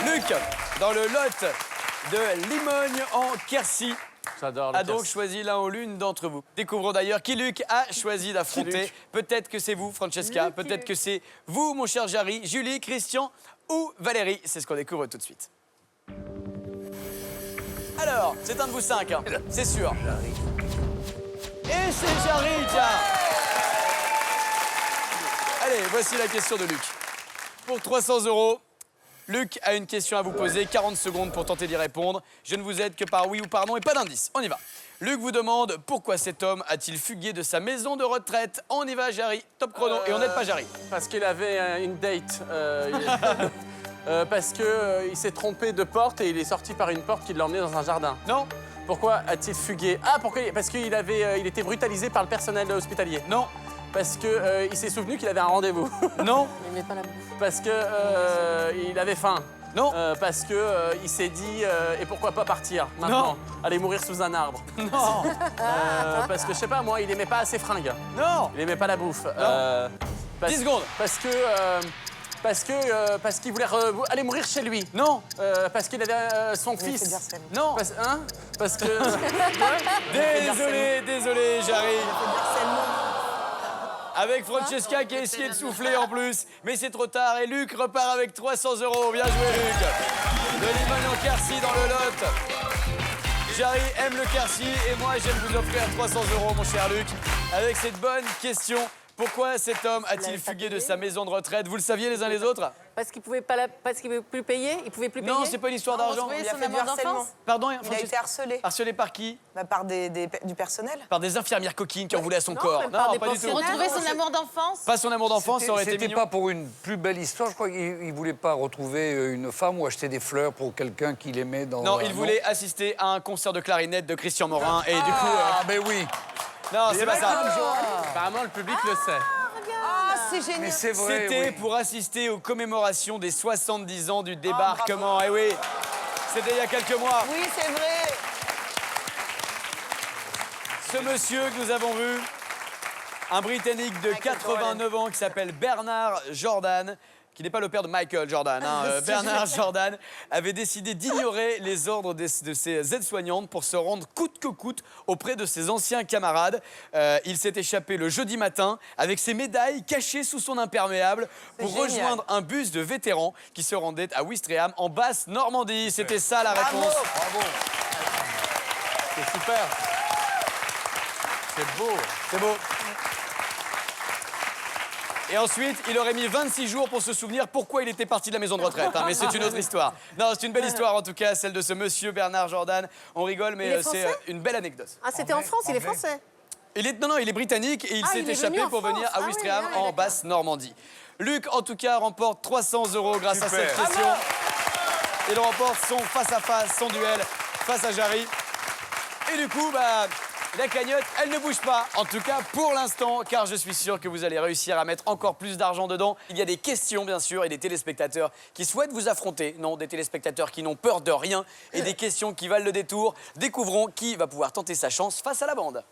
[SPEAKER 1] Luc, dans le Lot de Limogne, en Quercy,
[SPEAKER 4] J'adore le
[SPEAKER 1] a donc
[SPEAKER 4] Quercy.
[SPEAKER 1] choisi l'un ou l'une d'entre vous. Découvrons d'ailleurs qui Luc a choisi d'affronter. Peut-être que c'est vous, Francesca. Peut-être que c'est vous, mon cher Jarry, Julie, Christian ou Valérie. C'est ce qu'on découvre tout de suite. Alors, c'est un de vous cinq, hein, c'est sûr. Et c'est Jarry, tiens. Allez, voici la question de Luc. Pour 300 €, Luc a une question à vous poser, 40 secondes pour tenter d'y répondre. Je ne vous aide que par oui ou par non et pas d'indice. On y va. Luc vous demande pourquoi cet homme a-t-il fugué de sa maison de retraite. On y va, Jarry. Top chrono. Et on n'aide pas Jarry.
[SPEAKER 4] Parce qu'il avait une date. Parce qu'il s'est trompé de porte et il est sorti par une porte qui l'a emmené dans un jardin.
[SPEAKER 1] Non.
[SPEAKER 4] Pourquoi a-t-il fugué? Ah, parce qu'il il était brutalisé par le personnel hospitalier.
[SPEAKER 1] Non.
[SPEAKER 4] Parce qu'il s'est souvenu qu'il avait un rendez-vous.
[SPEAKER 1] Non.
[SPEAKER 7] Il met pas la bouffe.
[SPEAKER 4] Parce qu'il avait faim.
[SPEAKER 1] Non.
[SPEAKER 4] Parce qu'il s'est dit et pourquoi pas partir maintenant? Aller mourir sous un arbre.
[SPEAKER 1] Non.
[SPEAKER 4] Parce que je sais pas moi, il aimait pas ses fringues.
[SPEAKER 1] Non.
[SPEAKER 4] Il aimait pas la bouffe.
[SPEAKER 1] 10 secondes.
[SPEAKER 4] Parce qu'il voulait aller mourir chez lui.
[SPEAKER 1] Non.
[SPEAKER 4] Parce qu'il avait son
[SPEAKER 3] Il fait
[SPEAKER 4] fils.
[SPEAKER 3] du harcèlement.
[SPEAKER 1] Non.
[SPEAKER 4] Parce que.
[SPEAKER 1] Désolé, Jarry.
[SPEAKER 3] Harcèlement.
[SPEAKER 1] Avec Francesca qui a essayé de souffler en plus. Mais c'est trop tard et Luc repart avec 300 €. Bien joué, Luc. De Limogne en Quercy dans le Lot. Jarry aime le Quercy et moi j'aime vous offrir 300 €, mon cher Luc. Avec cette bonne question. Pourquoi cet homme a-t-il fugué de sa maison de retraite? Vous le saviez les uns les autres?
[SPEAKER 7] Parce qu'il pouvait plus payer. Il pouvait plus payer.
[SPEAKER 1] Non, c'est pas une histoire d'argent.
[SPEAKER 3] Il a
[SPEAKER 8] son
[SPEAKER 3] fait du
[SPEAKER 8] amour
[SPEAKER 3] harcèlement.
[SPEAKER 8] d'enfance.
[SPEAKER 1] Pardon,
[SPEAKER 3] Il a été
[SPEAKER 1] Francesca.
[SPEAKER 3] harcelé.
[SPEAKER 1] Harcelé par qui?
[SPEAKER 3] Bah, par du personnel.
[SPEAKER 1] Par des infirmières coquines qui en voulaient à son corps.
[SPEAKER 7] même par des
[SPEAKER 1] pas du tout.
[SPEAKER 8] Retrouver son amour d'enfance.
[SPEAKER 1] Pas son amour d'enfance, ça aurait été
[SPEAKER 2] C'était
[SPEAKER 1] mignon.
[SPEAKER 2] pas pour une plus belle histoire, je crois qu'il voulait pas retrouver une femme ou acheter des fleurs pour quelqu'un qu'il aimait dans...
[SPEAKER 1] Non, il voulait assister à un concert de clarinette de Christian Morin et du coup...
[SPEAKER 2] Ah, ben oui.
[SPEAKER 1] Non, c'est pas ça.
[SPEAKER 4] Apparemment, le public le sait.
[SPEAKER 3] Ah, c'est génial.
[SPEAKER 2] Mais c'est vrai,
[SPEAKER 1] C'était
[SPEAKER 2] oui.
[SPEAKER 1] pour assister aux commémorations des 70 ans du débarquement. Eh oui, c'était il y a quelques mois.
[SPEAKER 3] Oui, c'est vrai.
[SPEAKER 1] Ce monsieur que nous avons vu, un Britannique de 89 ans qui s'appelle Bernard Jordan, qui n'est pas le père de Michael Jordan, hein, Bernard Jordan, avait décidé d'ignorer les ordres de ses aides-soignantes pour se rendre coûte que coûte auprès de ses anciens camarades. Il s'est échappé le jeudi matin avec ses médailles cachées sous son imperméable pour
[SPEAKER 3] génial.
[SPEAKER 1] rejoindre un bus de vétérans qui se rendait à Ouistreham en Basse-Normandie. C'était ça la réponse.
[SPEAKER 2] Bravo.
[SPEAKER 4] C'est super. C'est beau.
[SPEAKER 1] C'est beau. Et ensuite, il aurait mis 26 jours pour se souvenir pourquoi il était parti de la maison de retraite. Hein, mais c'est une autre histoire. Non, c'est une belle histoire en tout cas, celle de ce monsieur Bernard Jordan. On rigole,
[SPEAKER 7] Il
[SPEAKER 1] mais
[SPEAKER 7] est
[SPEAKER 1] c'est
[SPEAKER 7] français
[SPEAKER 1] une belle anecdote.
[SPEAKER 7] Ah, c'était en France, il est français.
[SPEAKER 1] Non, il est britannique et il s'est
[SPEAKER 7] il est
[SPEAKER 1] échappé
[SPEAKER 7] venu en
[SPEAKER 1] pour venir
[SPEAKER 7] France.
[SPEAKER 1] à
[SPEAKER 7] Ah oui,
[SPEAKER 1] Ouistreham
[SPEAKER 7] ouais,
[SPEAKER 1] en
[SPEAKER 7] d'accord.
[SPEAKER 1] Basse-Normandie. Luc, en tout cas, remporte 300 € grâce à cette question. Il remporte son face-à-face, son duel face à Jarry. Et du coup, la cagnotte, elle ne bouge pas. En tout cas, pour l'instant, car je suis sûr que vous allez réussir à mettre encore plus d'argent dedans. Il y a des questions, bien sûr, et des téléspectateurs qui souhaitent vous affronter. Non, des téléspectateurs qui n'ont peur de rien. Et des questions qui valent le détour. Découvrons qui va pouvoir tenter sa chance face à la bande.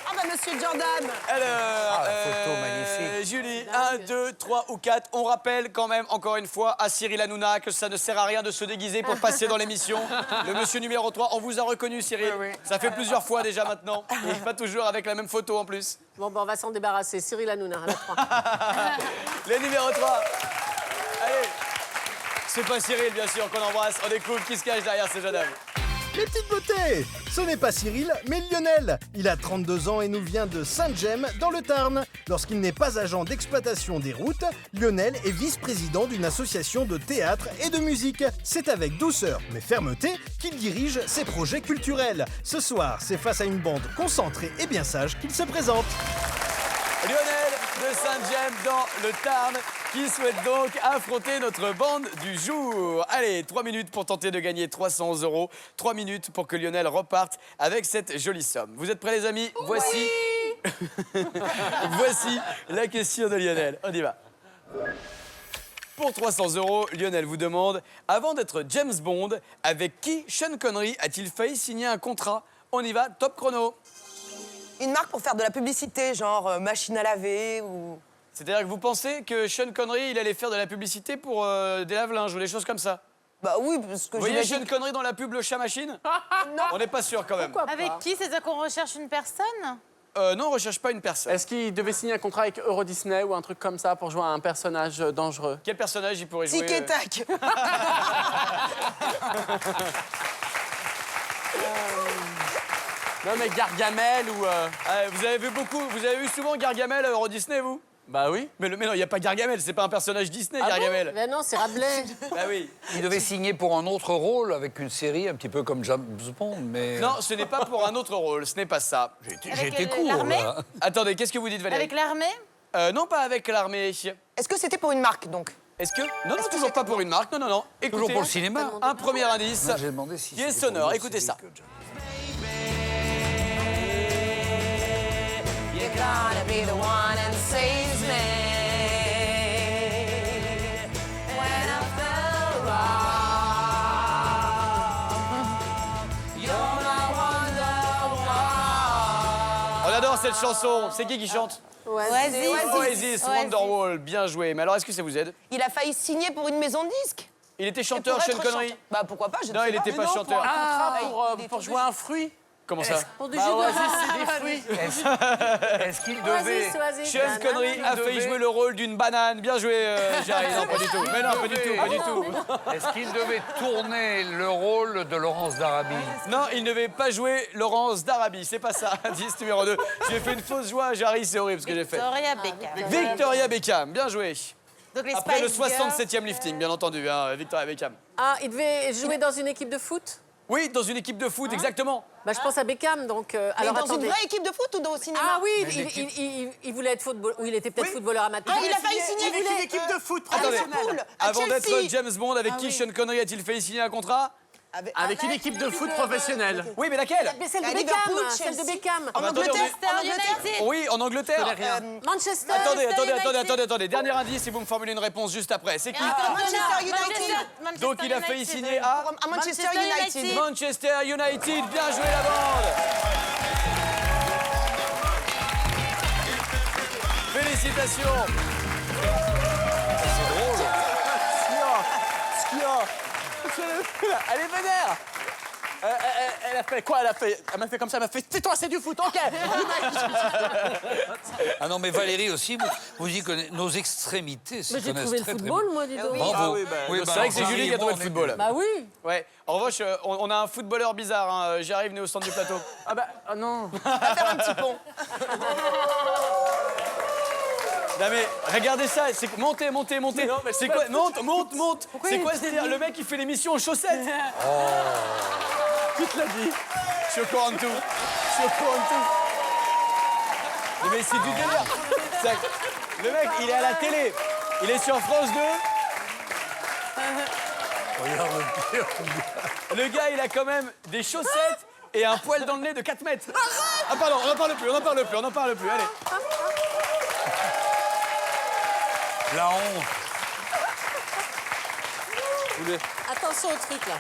[SPEAKER 3] Ah bah, monsieur Jordan.
[SPEAKER 1] Alors,
[SPEAKER 2] la photo magnifique.
[SPEAKER 1] Julie, 1, 2, 3 ou 4. On rappelle quand même, encore une fois, à Cyril Hanouna que ça ne sert à rien de se déguiser pour passer dans l'émission. Le monsieur numéro 3, on vous a reconnu, Cyril.
[SPEAKER 2] Oui, oui.
[SPEAKER 1] Ça fait plusieurs fois déjà maintenant. Et pas toujours avec la même photo en plus.
[SPEAKER 7] Bon, on va s'en débarrasser. Cyril Hanouna, à la 3.
[SPEAKER 1] Le numéro 3. Allez. C'est pas Cyril, bien sûr, qu'on embrasse. On découvre qui se cache derrière ce jeune homme.
[SPEAKER 5] Les petites beautés! Ce n'est pas Cyril, mais Lionel. Il a 32 ans et nous vient de Saint-Gemme, dans le Tarn. Lorsqu'il n'est pas agent d'exploitation des routes, Lionel est vice-président d'une association de théâtre et de musique. C'est avec douceur, mais fermeté, qu'il dirige ses projets culturels. Ce soir, c'est face à une bande concentrée et bien sage qu'il se présente.
[SPEAKER 1] Lionel de Saint-Gemme dans le Tarn qui souhaite donc affronter notre bande du jour. Allez, 3 minutes pour tenter de gagner 300 €. 3 minutes pour que Lionel reparte avec cette jolie somme. Vous êtes prêts les amis? Voici... Voici la question de Lionel. On y va. Pour 300 €, Lionel vous demande, avant d'être James Bond, avec qui Sean Connery a-t-il failli signer un contrat? On y va, top chrono.
[SPEAKER 3] Une marque pour faire de la publicité, genre machine à laver ou...
[SPEAKER 1] C'est-à-dire que vous pensez que Sean Connery, il allait faire de la publicité pour des lave-linges ou des choses comme ça?
[SPEAKER 3] Bah oui, parce que
[SPEAKER 1] Vous voyez
[SPEAKER 3] j'imagine...
[SPEAKER 1] Sean Connery dans la pub Le Chat Machine?
[SPEAKER 3] Non.
[SPEAKER 1] On n'est pas sûr quand même.
[SPEAKER 8] Avec qui? C'est-à-dire qu'on recherche une personne?
[SPEAKER 1] Non, on recherche pas une personne.
[SPEAKER 4] Est-ce qu'il devait signer un contrat avec Euro Disney ou un truc comme ça pour jouer à un personnage dangereux?
[SPEAKER 1] Quel personnage il pourrait jouer?
[SPEAKER 3] Tic et tac.
[SPEAKER 4] Non, mais Gargamel ou...
[SPEAKER 1] Vous avez vu souvent Gargamel à Euro Disney, vous?
[SPEAKER 4] Bah oui.
[SPEAKER 1] Mais non, il n'y a pas Gargamel, c'est pas un personnage Disney,
[SPEAKER 4] Ah bon
[SPEAKER 1] Gargamel.
[SPEAKER 7] Ben non, c'est Rabelais.
[SPEAKER 1] Bah oui.
[SPEAKER 2] Il devait signer pour un autre rôle avec une série un petit peu comme James Bond, mais...
[SPEAKER 1] Non, ce n'est pas pour un autre rôle, ce n'est pas ça.
[SPEAKER 2] J'ai
[SPEAKER 8] Avec
[SPEAKER 2] été court,
[SPEAKER 8] l'armée
[SPEAKER 2] là.
[SPEAKER 1] Attendez, qu'est-ce que vous dites, Valérie?
[SPEAKER 8] Avec l'armée?
[SPEAKER 1] Non, pas avec l'armée.
[SPEAKER 3] Est-ce que c'était pour une marque, donc?
[SPEAKER 1] Est-ce que... Non, non, toujours pas pour une marque, non. Écoutez,
[SPEAKER 2] Toujours pour le cinéma.
[SPEAKER 1] un premier indice
[SPEAKER 2] Non, j'ai demandé si
[SPEAKER 1] qui est
[SPEAKER 2] c'était pour
[SPEAKER 1] sonore,
[SPEAKER 2] une
[SPEAKER 1] écoutez
[SPEAKER 2] série
[SPEAKER 1] ça.
[SPEAKER 2] que James-
[SPEAKER 3] You're gonna be the one and save me when I fell wrong. You're my wonderwall.
[SPEAKER 1] On adore cette chanson, c'est qui chante?
[SPEAKER 8] Oasis.
[SPEAKER 1] Oasis, Wonderwall, bien joué. Mais alors, est-ce que ça vous aide?
[SPEAKER 3] Il a failli signer pour une maison de disques.
[SPEAKER 1] Il était
[SPEAKER 3] Et
[SPEAKER 1] chanteur,
[SPEAKER 3] pour
[SPEAKER 1] Sean
[SPEAKER 3] être
[SPEAKER 1] Connery?
[SPEAKER 3] chanteur. Bah pourquoi pas, je ne
[SPEAKER 1] Non,
[SPEAKER 3] sais
[SPEAKER 1] il
[SPEAKER 3] pas.
[SPEAKER 1] n'était pas chanteur.
[SPEAKER 4] Ah,
[SPEAKER 3] il est
[SPEAKER 4] pour
[SPEAKER 3] tombé
[SPEAKER 4] jouer un fruit?
[SPEAKER 1] Comment ça?
[SPEAKER 7] Pour du
[SPEAKER 4] Bah,
[SPEAKER 7] jus
[SPEAKER 4] Oasis,
[SPEAKER 7] d'orange.
[SPEAKER 4] c'est des fruits.
[SPEAKER 2] Est-ce qu'il devait...
[SPEAKER 7] Oasis.
[SPEAKER 1] Sean Connery a failli jouer le rôle d'une banane. Bien joué, Jarry. Non, pas du tout. Mais non, pas du tout, pas du tout.
[SPEAKER 2] Est-ce qu'il devait tourner le rôle de Laurence d'Arabie?
[SPEAKER 1] Non, il ne devait pas jouer Laurence d'Arabie. C'est pas ça. Indice numéro 2. J'ai fait une fausse joie à Jarry, c'est horrible ce que j'ai fait.
[SPEAKER 8] Victoria Beckham.
[SPEAKER 1] Victoria Beckham, bien joué.
[SPEAKER 8] Donc les
[SPEAKER 1] Après le
[SPEAKER 8] Spice Girls.
[SPEAKER 1] 67e lifting, bien entendu, hein, Victoria Beckham.
[SPEAKER 7] Ah, il devait jouer dans une équipe de foot?
[SPEAKER 1] Oui, dans une équipe de foot, exactement.
[SPEAKER 7] Bah, je pense à Beckham, donc...
[SPEAKER 3] Mais
[SPEAKER 7] alors,
[SPEAKER 3] dans
[SPEAKER 7] attendez.
[SPEAKER 3] une vraie équipe de foot ou dans au cinéma?
[SPEAKER 7] Ah oui, il voulait être footballeur. Oui, il était peut-être footballeur amateur.
[SPEAKER 3] Ah, il a failli signer
[SPEAKER 4] Avec une équipe de foot
[SPEAKER 1] Attendez,
[SPEAKER 3] Liverpool, à
[SPEAKER 1] avant d'être
[SPEAKER 3] Chelsea.
[SPEAKER 1] James Bond, avec qui Sean Connery a-t-il failli signer un contrat?
[SPEAKER 4] Avec une équipe de foot professionnelle.
[SPEAKER 1] Oui, mais laquelle?
[SPEAKER 7] Mais celle de
[SPEAKER 3] À
[SPEAKER 7] Beckham,
[SPEAKER 3] Liverpool,
[SPEAKER 7] celle de
[SPEAKER 3] Chelsea.
[SPEAKER 7] Beckham.
[SPEAKER 1] Ah bah, attendez, Oui, en Angleterre.
[SPEAKER 7] Manchester.
[SPEAKER 1] Attendez. Dernier indice, si vous me formulez une réponse juste après. C'est qui?
[SPEAKER 3] Manchester United.
[SPEAKER 1] Donc il a failli signer à
[SPEAKER 3] À Manchester United.
[SPEAKER 1] Manchester United. Bien joué la bande. Félicitations. C'est drôle. Ce qu'il y a. Elle est vénère.
[SPEAKER 4] Elle a fait quoi? Elle m'a fait comme ça, elle m'a fait tais-toi, c'est du foot, ok.
[SPEAKER 2] Ah non, mais Valérie aussi, vous y connaissez nos extrémités.
[SPEAKER 7] Mais j'ai trouvé le football, moi, dis donc.
[SPEAKER 2] Bravo.
[SPEAKER 1] C'est vrai que c'est Julie qui a trouvé le football.
[SPEAKER 7] Bah oui.
[SPEAKER 1] Ouais. En revanche, on a un footballeur bizarre. Hein. J'arrive, venez au centre du plateau.
[SPEAKER 4] Ah bah, non.
[SPEAKER 3] On va faire un petit pont.
[SPEAKER 1] Non mais regardez ça, c'est montez. C'est quoi? Monte. C'est quoi ce délire? Le mec il fait l'émission en chaussettes.
[SPEAKER 4] Qui te l'a dit?
[SPEAKER 1] Je suis au courant de tout. Non, mais c'est du délire. Le mec il est à la télé. Il est sur France 2.
[SPEAKER 2] Regarde le pire.
[SPEAKER 1] Le gars il a quand même des chaussettes et un poil dans le nez de 4 mètres. Ah pardon, on n'en parle plus. Allez.
[SPEAKER 2] La honte.
[SPEAKER 7] Attention au truc, là.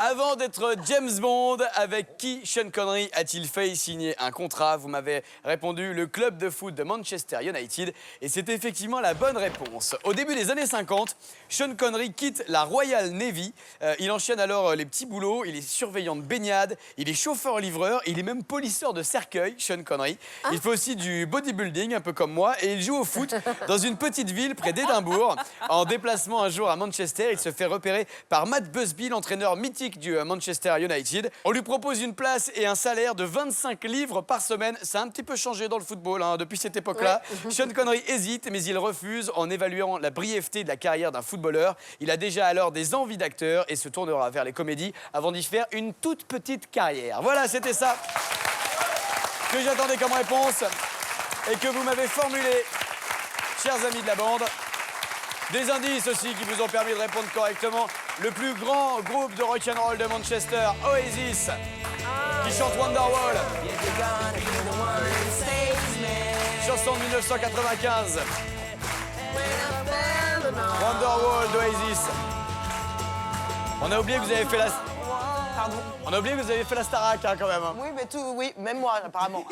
[SPEAKER 1] Avant d'être James Bond, avec qui Sean Connery a-t-il failli signer un contrat? Vous m'avez répondu le club de foot de Manchester United. Et c'est effectivement la bonne réponse. Au début des années 50, Sean Connery quitte la Royal Navy. Il enchaîne alors les petits boulots. Il est surveillant de baignade, il est chauffeur-livreur, il est même polisseur de cercueil, Sean Connery. Il fait aussi du bodybuilding, un peu comme moi. Et il joue au foot dans une petite ville près d'Édimbourg. En déplacement un jour à Manchester, il se fait repérer par Matt Busby, l'entraîneur mythique du Manchester United. On lui propose une place et un salaire de 25 livres par semaine. Ça a un petit peu changé dans le football hein, depuis cette époque-là. Ouais. Sean Connery hésite, mais il refuse en évaluant la brièveté de la carrière d'un footballeur. Il a déjà alors des envies d'acteur et se tournera vers les comédies avant d'y faire une toute petite carrière. Voilà, c'était ça que j'attendais comme réponse et que vous m'avez formulé, chers amis de la bande. Des indices aussi qui vous ont permis de répondre correctement. Le plus grand groupe de rock'n'roll de Manchester, Oasis, qui chante Wonderwall. Chanson de 1995. Wonderwall d'Oasis. On a oublié que vous avez fait la...
[SPEAKER 3] Pardon.
[SPEAKER 1] On a oublié que vous avez fait la Starac hein, quand même. Hein.
[SPEAKER 3] Oui, mais oui, même moi, apparemment.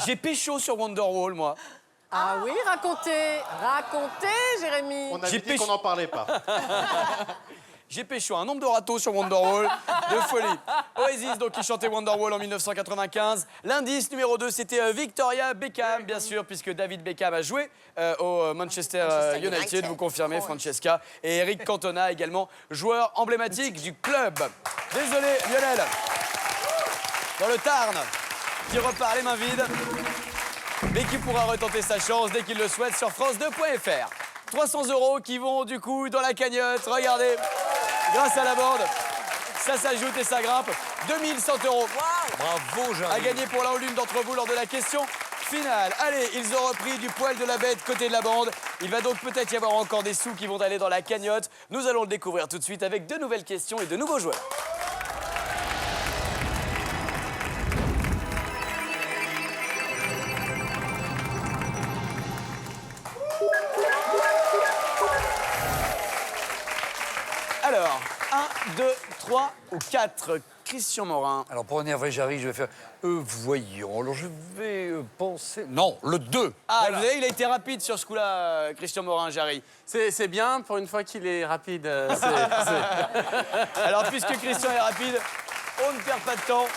[SPEAKER 1] J'ai pécho sur Wonderwall, moi.
[SPEAKER 7] Ah oui, racontez, Jérémy.
[SPEAKER 9] On avait dit qu'on n'en parlait pas.
[SPEAKER 1] J'ai pécho un nombre de râteaux sur Wonderwall, de folie. Oasis, donc, qui chantait Wonderwall en 1995. L'indice numéro 2, c'était Victoria Beckham, bien sûr, puisque David Beckham a joué au Manchester United, vous confirmez, Francesca. Et Eric Cantona, également, joueur emblématique du club. Désolé, Lionel. Dans le Tarn, qui repart les mains vides, mais qui pourra retenter sa chance dès qu'il le souhaite sur France2.fr. 300 € qui vont du coup dans la cagnotte. Regardez, grâce à la bande, ça s'ajoute et ça grimpe. 2100 €. Wow.
[SPEAKER 2] Bravo, Jean.
[SPEAKER 1] À gagner pour l'un ou l'une d'entre vous lors de la question finale. Allez, ils ont repris du poil de la bête côté de la bande. Il va donc peut-être y avoir encore des sous qui vont aller dans la cagnotte. Nous allons le découvrir tout de suite avec de nouvelles questions et de nouveaux joueurs. Alors, 1, 2, 3 ou 4, Christian Morin.
[SPEAKER 2] Alors, pour énerver Jarry, je vais faire... voyons, alors je vais penser... Non, le 2.
[SPEAKER 1] Ah,
[SPEAKER 2] Voilà.
[SPEAKER 1] vous savez, il a été rapide sur ce coup-là, Christian Morin, Jarry.
[SPEAKER 4] C'est bien, pour une fois qu'il est rapide.
[SPEAKER 1] Alors, puisque Christian est rapide, on ne perd pas de temps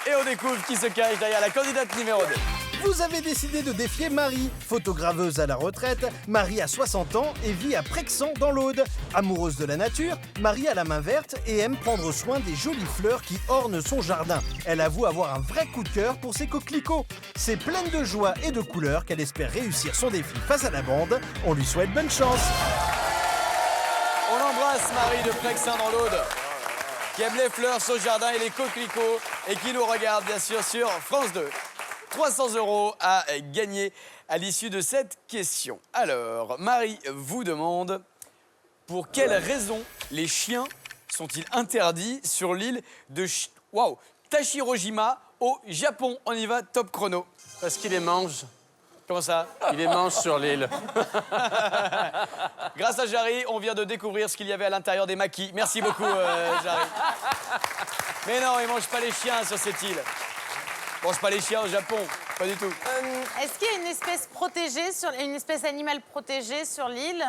[SPEAKER 1] et on découvre qui se cache derrière la candidate numéro 2.
[SPEAKER 5] Vous avez décidé de défier Marie, photograveuse à la retraite. Marie a 60 ans et vit à Prexan dans l'Aude. Amoureuse de la nature, Marie a la main verte et aime prendre soin des jolies fleurs qui ornent son jardin. Elle avoue avoir un vrai coup de cœur pour ses coquelicots. C'est pleine de joie et de couleurs qu'elle espère réussir son défi face à la bande. On lui souhaite bonne chance.
[SPEAKER 1] On embrasse Marie de Prexin dans l'Aude, qui aime les fleurs, son jardin et les coquelicots et qui nous regarde bien sûr sur France 2. 300 € à gagner à l'issue de cette question. Alors, Marie vous demande pour quelle raison les chiens sont-ils interdits sur l'île de Tashirojima au Japon? On y va, top chrono.
[SPEAKER 4] Parce qu'il les mange.
[SPEAKER 1] Comment ça?
[SPEAKER 4] Il les mange sur l'île.
[SPEAKER 1] Grâce à Jarry, on vient de découvrir ce qu'il y avait à l'intérieur des maquis. Merci beaucoup, Jarry. Mais non, ils ne mangent pas les chiens sur cette île. Ils ne mangent pas les chiens au Japon, pas du tout.
[SPEAKER 8] Est-ce qu'il y a une espèce protégée, une espèce animale protégée sur l'île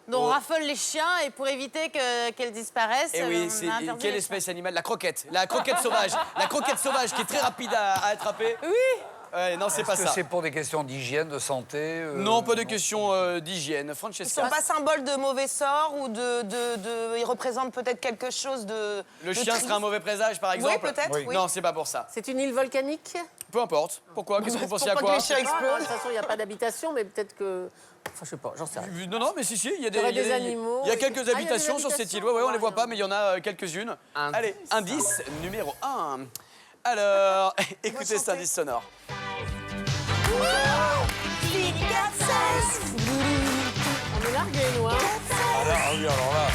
[SPEAKER 8] dont raffolent les chiens et pour éviter qu'elle disparaisse?
[SPEAKER 1] Et oui, c'est quelle espèce animale? La croquette sauvage. La croquette sauvage qui est très rapide à attraper.
[SPEAKER 8] Oui.
[SPEAKER 1] Ouais, non, c'est pas
[SPEAKER 2] Est-ce que
[SPEAKER 1] ça.
[SPEAKER 2] c'est pour des questions d'hygiène, de santé
[SPEAKER 1] Non, pas de question d'hygiène.
[SPEAKER 3] Ils
[SPEAKER 1] Francesca.
[SPEAKER 3] sont pas symboles de mauvais sort ou ils représentent peut-être quelque chose de.
[SPEAKER 1] Le chien serait un mauvais présage, par exemple?
[SPEAKER 3] Oui, peut-être. Oui.
[SPEAKER 1] Non, c'est pas pour ça.
[SPEAKER 7] C'est une île volcanique?
[SPEAKER 1] Peu importe. Pourquoi? Qu'est-ce que vous pensez à
[SPEAKER 3] Pourquoi
[SPEAKER 1] quoi?
[SPEAKER 3] que les chiens
[SPEAKER 7] De
[SPEAKER 3] explosent?
[SPEAKER 7] toute façon, il n'y a pas d'habitation, mais peut-être que... Enfin, je sais pas, j'en sais rien.
[SPEAKER 1] Non, mais si, il y a
[SPEAKER 7] Il y aurait des animaux.
[SPEAKER 1] Il y a quelques
[SPEAKER 7] Ah, il y a des
[SPEAKER 1] habitations sur cette île.
[SPEAKER 7] habitations.
[SPEAKER 1] Ouais, on les voit pas, mais il y en a quelques-unes.
[SPEAKER 4] Indice.
[SPEAKER 1] Allez, indice numéro 1. Alors, écoutez cet indice sonore.
[SPEAKER 7] On est largué, nous, hein.
[SPEAKER 2] Alors là.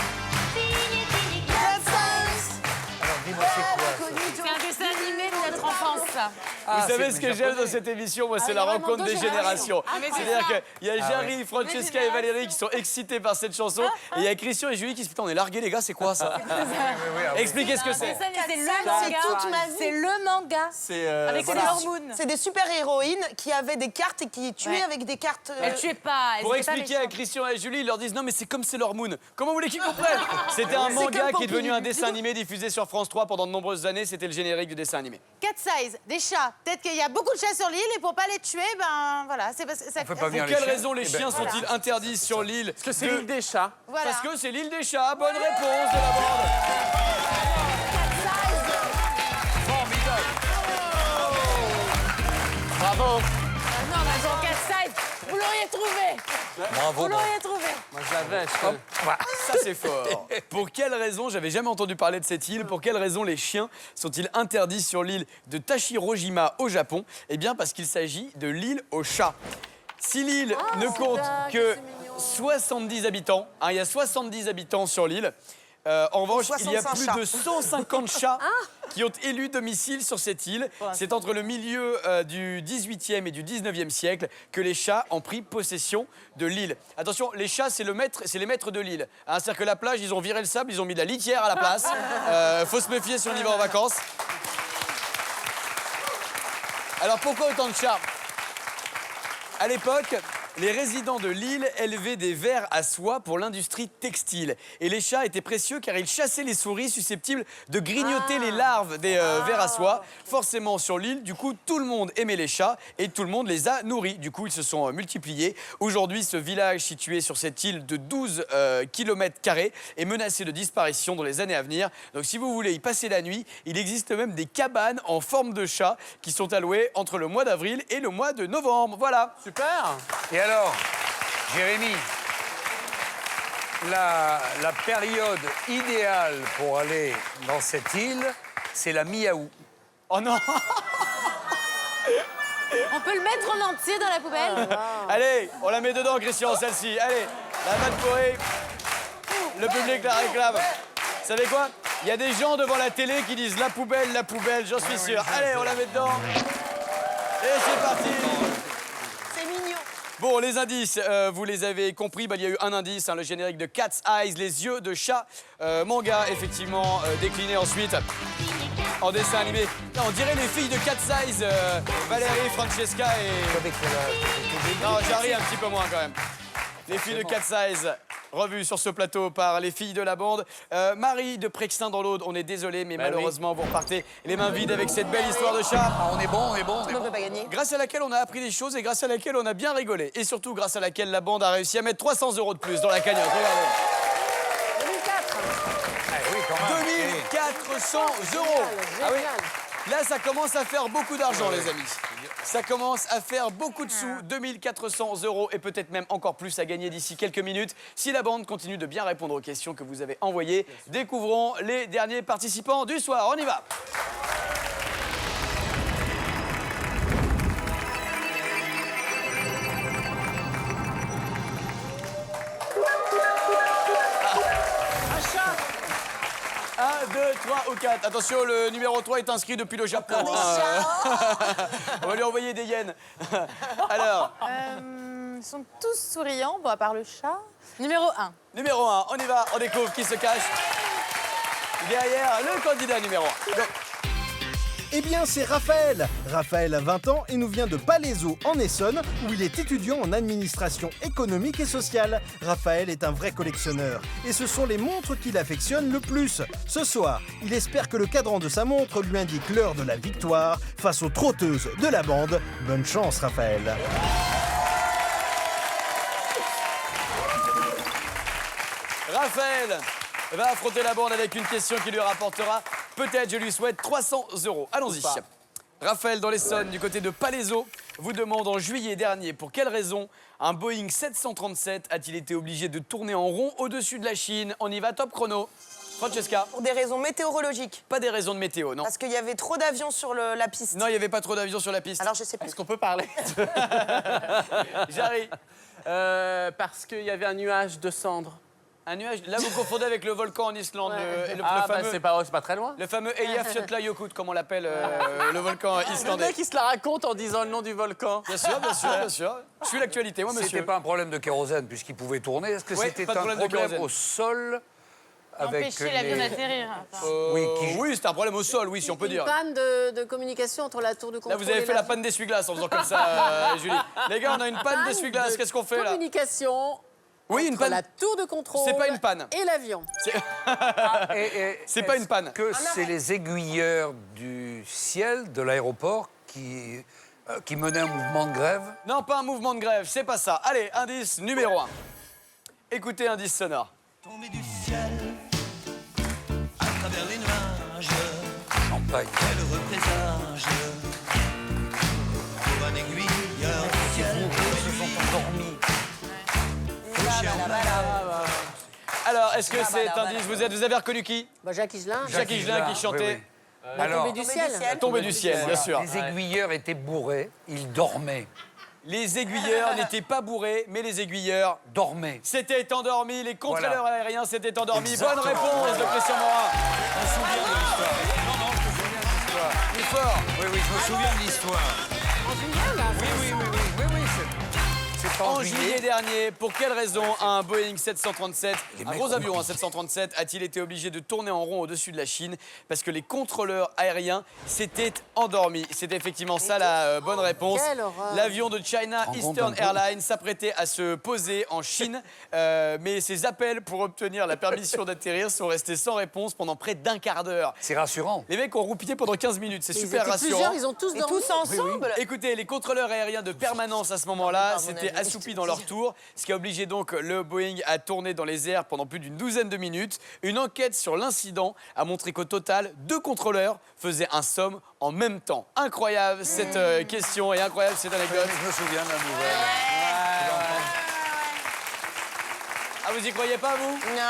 [SPEAKER 2] Alors dis-moi, c'est quoi ça?
[SPEAKER 8] C'est un dessin animé de notre enfance, ça.
[SPEAKER 1] Vous savez ce que j'aime dans cette émission, moi, c'est la
[SPEAKER 7] vraiment
[SPEAKER 1] rencontre
[SPEAKER 7] deux
[SPEAKER 1] des générations.
[SPEAKER 8] mais c'est
[SPEAKER 1] C'est-à-dire
[SPEAKER 8] ça.
[SPEAKER 1] qu'il y a Jarry, Francesca et Valérie qui sont excités par cette chanson. Et il y a Christian et Julie qui se disent, putain, on est largués, les gars, c'est quoi ça? Expliquez ce que c'est.
[SPEAKER 8] C'est le
[SPEAKER 3] C'est
[SPEAKER 8] manga.
[SPEAKER 3] toute ma vie.
[SPEAKER 8] C'est le manga.
[SPEAKER 1] C'est
[SPEAKER 8] Avec
[SPEAKER 1] voilà.
[SPEAKER 8] Sailor Moon.
[SPEAKER 3] C'est des super-héroïnes qui avaient des cartes et qui tuaient
[SPEAKER 8] Ouais.
[SPEAKER 3] avec des cartes.
[SPEAKER 8] Elle tuait pas. Elle
[SPEAKER 1] Pour
[SPEAKER 8] était pas
[SPEAKER 1] expliquer à
[SPEAKER 8] méchante.
[SPEAKER 1] Christian et Julie, ils leur disent non mais c'est comme Sailor Moon. Comment vous voulez qu'ils comprennent? C'était un manga qui est devenu un dessin animé diffusé sur France 3 pendant de nombreuses années. C'était le générique du dessin animé.
[SPEAKER 8] Cat size, des chats. Peut-être qu'il y a beaucoup de chats sur l'île et pour pas les tuer, ben voilà, c'est parce que ça.
[SPEAKER 2] On peut pas
[SPEAKER 1] Pour
[SPEAKER 2] venir
[SPEAKER 1] quelle
[SPEAKER 2] les chiens.
[SPEAKER 1] raison les chiens sont-ils interdits sur l'île?
[SPEAKER 4] Parce que c'est l'île des chats.
[SPEAKER 8] Voilà.
[SPEAKER 1] Parce que c'est l'île des chats. Bonne réponse de la bande.
[SPEAKER 4] Bravo.
[SPEAKER 8] Non, mais genre cat size, vous l'auriez trouvé.
[SPEAKER 2] Bravo.
[SPEAKER 8] Vous l'auriez trouvé.
[SPEAKER 4] Moi, je l'avais.
[SPEAKER 1] Ça c'est fort. Pour quelle raison, j'avais jamais entendu parler de cette île, pour quelle raison les chiens sont-ils interdits sur l'île de Tashirojima au Japon? Eh bien parce qu'il s'agit de l'île aux chats. Si l'île ne compte que 70 habitants, hein, il y a 70 habitants sur l'île, en revanche, il y a
[SPEAKER 3] 65
[SPEAKER 1] plus
[SPEAKER 3] chats.
[SPEAKER 1] de 150 chats qui ont élu domicile sur cette île. C'est entre le milieu du 18e et du 19e siècle que les chats ont pris possession de l'île. Attention, les chats, c'est les maîtres de l'île. Hein, c'est-à-dire que la plage, ils ont viré le sable, ils ont mis de la litière à la place. Faut se méfier si on y va en vacances. Alors pourquoi autant de chats? À l'époque, les résidents de l'île élevaient des vers à soie pour l'industrie textile. Et les chats étaient précieux car ils chassaient les souris susceptibles de grignoter les larves des vers à soie. Forcément, sur l'île, du coup, tout le monde aimait les chats et tout le monde les a nourris. Du coup, ils se sont multipliés. Aujourd'hui, ce village situé sur cette île de 12 km² est menacé de disparition dans les années à venir. Donc, si vous voulez y passer la nuit, il existe même des cabanes en forme de chat qui sont allouées entre le mois d'avril et le mois de novembre. Voilà.
[SPEAKER 4] Super.
[SPEAKER 2] Et alors, Jérémy, la période idéale pour aller dans cette île, c'est la mi-août.
[SPEAKER 1] Oh non.
[SPEAKER 8] On peut le mettre en entier dans la poubelle.
[SPEAKER 1] Allez, on la met dedans, Christian, celle-ci. Allez, la vanne pourrie. Le public la réclame. Vous savez quoi? Il y a des gens devant la télé qui disent la poubelle, j'en suis sûr. Allez, on la met dedans. Et c'est parti.
[SPEAKER 3] C'est mignon.
[SPEAKER 1] Bon, les indices, vous les avez compris. Bah, il y a eu un indice, hein, le générique de Cat's Eyes, les yeux de chat. Manga, effectivement, décliné ensuite en dessin animé. Non, on dirait les filles de Cat's Eyes, Valérie, Francesca et... Non, Jarry un petit peu moins quand même. Les filles de Cat's Eyes, revues sur ce plateau par les filles de la bande. Marie de Prexin dans l'Aude, on est désolé, mais malheureusement, vous repartez les mains vides avec cette belle histoire de chat.
[SPEAKER 2] Ah, on est bon, on est bon, on est
[SPEAKER 3] On
[SPEAKER 2] bon.
[SPEAKER 3] peut pas gagner.
[SPEAKER 1] Grâce à laquelle on a appris des choses et grâce à laquelle on a bien rigolé. Et surtout grâce à laquelle la bande a réussi à mettre 300 € de plus dans la cagnotte. Regardez.
[SPEAKER 7] 2004.
[SPEAKER 2] Ah, oui, quand même.
[SPEAKER 1] 2400 €. Ah oui. Là, ça commence à faire beaucoup d'argent, les amis. Ça commence à faire beaucoup de sous. 2400 € et peut-être même encore plus à gagner d'ici quelques minutes. Si la bande continue de bien répondre aux questions que vous avez envoyées, découvrons les derniers participants du soir. On y va. 3 ou 4. Attention, le numéro 3 est inscrit depuis le Japon. On va lui envoyer des yens. Alors,
[SPEAKER 8] Ils sont tous souriants, bon, à part le chat. Numéro 1.
[SPEAKER 1] numéro 1, on y va, on découvre qui se cache derrière le candidat numéro 1.
[SPEAKER 5] Eh bien, c'est Raphaël. Raphaël a 20 ans et nous vient de Palaiseau, en Essonne, où il est étudiant en administration économique et sociale. Raphaël est un vrai collectionneur. Et ce sont les montres qu'il affectionne le plus. Ce soir, il espère que le cadran de sa montre lui indique l'heure de la victoire face aux trotteuses de la bande. Bonne chance, Raphaël.
[SPEAKER 1] Raphaël va affronter la bande avec une question qui lui rapportera, peut-être, je lui souhaite, 300 €. Allons-y. Raphaël, dans l'Essonne, du côté de Palaiseau, vous demande en juillet dernier pour quelle raison un Boeing 737 a-t-il été obligé de tourner en rond au-dessus de la Chine. On y va, top chrono. Francesca.
[SPEAKER 3] Pour des raisons météorologiques.
[SPEAKER 1] Pas des raisons de météo, non.
[SPEAKER 3] Parce qu'il y avait trop d'avions sur la piste.
[SPEAKER 1] Non, il n'y avait pas trop d'avions sur la piste.
[SPEAKER 3] Alors je sais plus.
[SPEAKER 4] Est-ce qu'on peut parler?
[SPEAKER 1] Jarry.
[SPEAKER 4] Parce qu'il y avait un nuage de cendres.
[SPEAKER 1] Un nuage. Là, vous confondez avec le volcan en Islande. Le
[SPEAKER 4] Bah,
[SPEAKER 1] fameux,
[SPEAKER 4] c'est pas très loin.
[SPEAKER 1] le fameux Eyjafjallajökull, comme on l'appelle, le volcan
[SPEAKER 4] Le
[SPEAKER 1] islandais.
[SPEAKER 4] mec, il se la raconte en disant le nom du volcan.
[SPEAKER 1] Bien sûr, bien sûr, bien sûr. Je suis l'actualité, moi, monsieur.
[SPEAKER 2] C'était pas un problème de kérosène puisqu'il pouvait tourner. Est-ce que
[SPEAKER 1] Ouais,
[SPEAKER 2] c'était
[SPEAKER 1] pas de
[SPEAKER 2] un
[SPEAKER 1] problème de
[SPEAKER 2] problème
[SPEAKER 1] kérosène.
[SPEAKER 2] au sol avec
[SPEAKER 8] Empêcher l'avion d'atterrir.
[SPEAKER 1] Oui, c'est un problème au sol, oui, si on peut dire.
[SPEAKER 7] Une panne de communication entre la tour de
[SPEAKER 1] Là,
[SPEAKER 7] contrôle
[SPEAKER 1] vous avez
[SPEAKER 7] et
[SPEAKER 1] fait la panne d'essuie-glace en faisant comme ça, Julie. Les gars, on a une panne d'essuie-glace. Qu'est-ce qu'on fait là?
[SPEAKER 7] Communication
[SPEAKER 1] Oui, une
[SPEAKER 7] entre
[SPEAKER 1] panne.
[SPEAKER 7] la tour de contrôle
[SPEAKER 1] C'est pas une panne.
[SPEAKER 7] et l'avion.
[SPEAKER 1] C'est pas une panne.
[SPEAKER 2] Que c'est les aiguilleurs du ciel de l'aéroport qui menaient un mouvement de grève.
[SPEAKER 1] Non, pas un mouvement de grève, c'est pas ça. Allez, indice numéro 1. Écoutez, indice sonore.
[SPEAKER 6] Tomber du ciel à travers les nuages,
[SPEAKER 2] Champagne.
[SPEAKER 6] quel représage pour un aiguilleur du ciel.
[SPEAKER 2] Ils se sont endormis.
[SPEAKER 1] Alors, est-ce que cet indice, vous avez reconnu qui?
[SPEAKER 7] Bah, Jacques Higelin.
[SPEAKER 1] Jacques Higelin qui chantait
[SPEAKER 2] Alors,
[SPEAKER 7] Tombé du ciel.
[SPEAKER 1] Tombé du ciel, bien sûr.
[SPEAKER 2] les aiguilleurs étaient bourrés, ils dormaient.
[SPEAKER 1] Les aiguilleurs n'étaient pas bourrés, mais les aiguilleurs
[SPEAKER 2] Dormaient.
[SPEAKER 1] s'étaient endormis. Les contrôleurs
[SPEAKER 2] Voilà.
[SPEAKER 1] aériens s'étaient endormis.
[SPEAKER 2] Exactement.
[SPEAKER 1] Bonne réponse de Christian Morin.
[SPEAKER 2] Je me souviens de l'histoire. Non, non, je me souviens de l'histoire.
[SPEAKER 1] Plus fort.
[SPEAKER 2] Oui, oui, je me souviens de l'histoire. Oui, c'est
[SPEAKER 1] En juillet dernier, pour quelle raison un Boeing 737, un gros avion, un 737, a-t-il été obligé de tourner en rond au-dessus de la Chine? Parce que les contrôleurs aériens s'étaient endormis. C'était effectivement ça la bonne réponse.
[SPEAKER 7] Quelle horreur.
[SPEAKER 1] L'avion de China Eastern Airlines s'apprêtait à se poser en Chine, mais ses appels pour obtenir la permission d'atterrir sont restés sans réponse pendant près d'un quart d'heure.
[SPEAKER 2] C'est rassurant.
[SPEAKER 1] Les mecs ont roupillé pendant 15 minutes, c'est
[SPEAKER 7] Ils
[SPEAKER 1] super
[SPEAKER 7] étaient
[SPEAKER 1] rassurant.
[SPEAKER 7] plusieurs, ils ont tous
[SPEAKER 3] Et
[SPEAKER 7] dormi.
[SPEAKER 3] tous ensemble.
[SPEAKER 1] Écoutez, les contrôleurs aériens de permanence à ce moment-là
[SPEAKER 3] à mon
[SPEAKER 1] s'étaient
[SPEAKER 3] avis.
[SPEAKER 1] assoupis dans leur tour, ce qui a obligé donc le Boeing à tourner dans les airs pendant plus d'une douzaine de minutes. Une enquête sur l'incident a montré qu'au total, 2 contrôleurs faisaient un somme en même temps. Incroyable cette question et incroyable cette anecdote.
[SPEAKER 2] Je me souviens de la nouvelle.
[SPEAKER 1] Ah, vous y croyez pas, vous?
[SPEAKER 3] Non.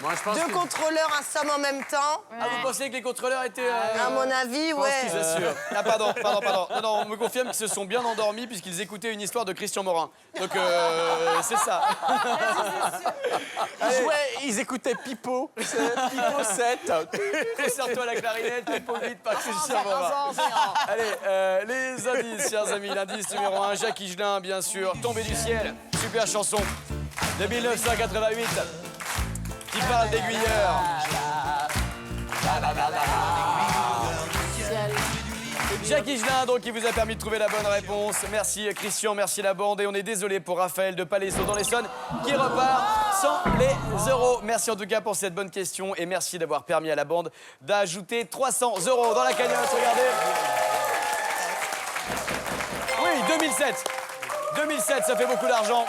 [SPEAKER 4] Moi, je pense
[SPEAKER 3] 2
[SPEAKER 4] que...
[SPEAKER 3] contrôleurs, un somme en même temps.
[SPEAKER 1] Ah, vous pensez que les contrôleurs étaient...
[SPEAKER 3] À mon avis,
[SPEAKER 1] Je pense
[SPEAKER 3] ouais.
[SPEAKER 1] qu'ils assurent. Ah, pardon. Non, non, on me confirme qu'ils se sont bien endormis puisqu'ils écoutaient une histoire de Christian Morin. Donc, c'est ça.
[SPEAKER 4] Ils écoutaient Pipo, Pipo 7.
[SPEAKER 1] Serre-toi la clarinette, Pipo 8 par Christian Morin. Allez, les indices, chers amis. L'indice numéro 1, Jacques Higelin, bien sûr. Tombé du ciel, super chanson de 1988 qui parle d'aiguilleurs. Jacques Higelin, donc, qui vous a permis de trouver la bonne réponse. Merci Christian, merci la bande. Et on est désolé pour Raphaël de Palaiseau dans l'Essonne qui repart sans les euros. Merci en tout cas pour cette bonne question et merci d'avoir permis à la bande d'ajouter 300 € dans la cagnotte. Regardez. Oui, 2007. 2007, ça fait beaucoup d'argent.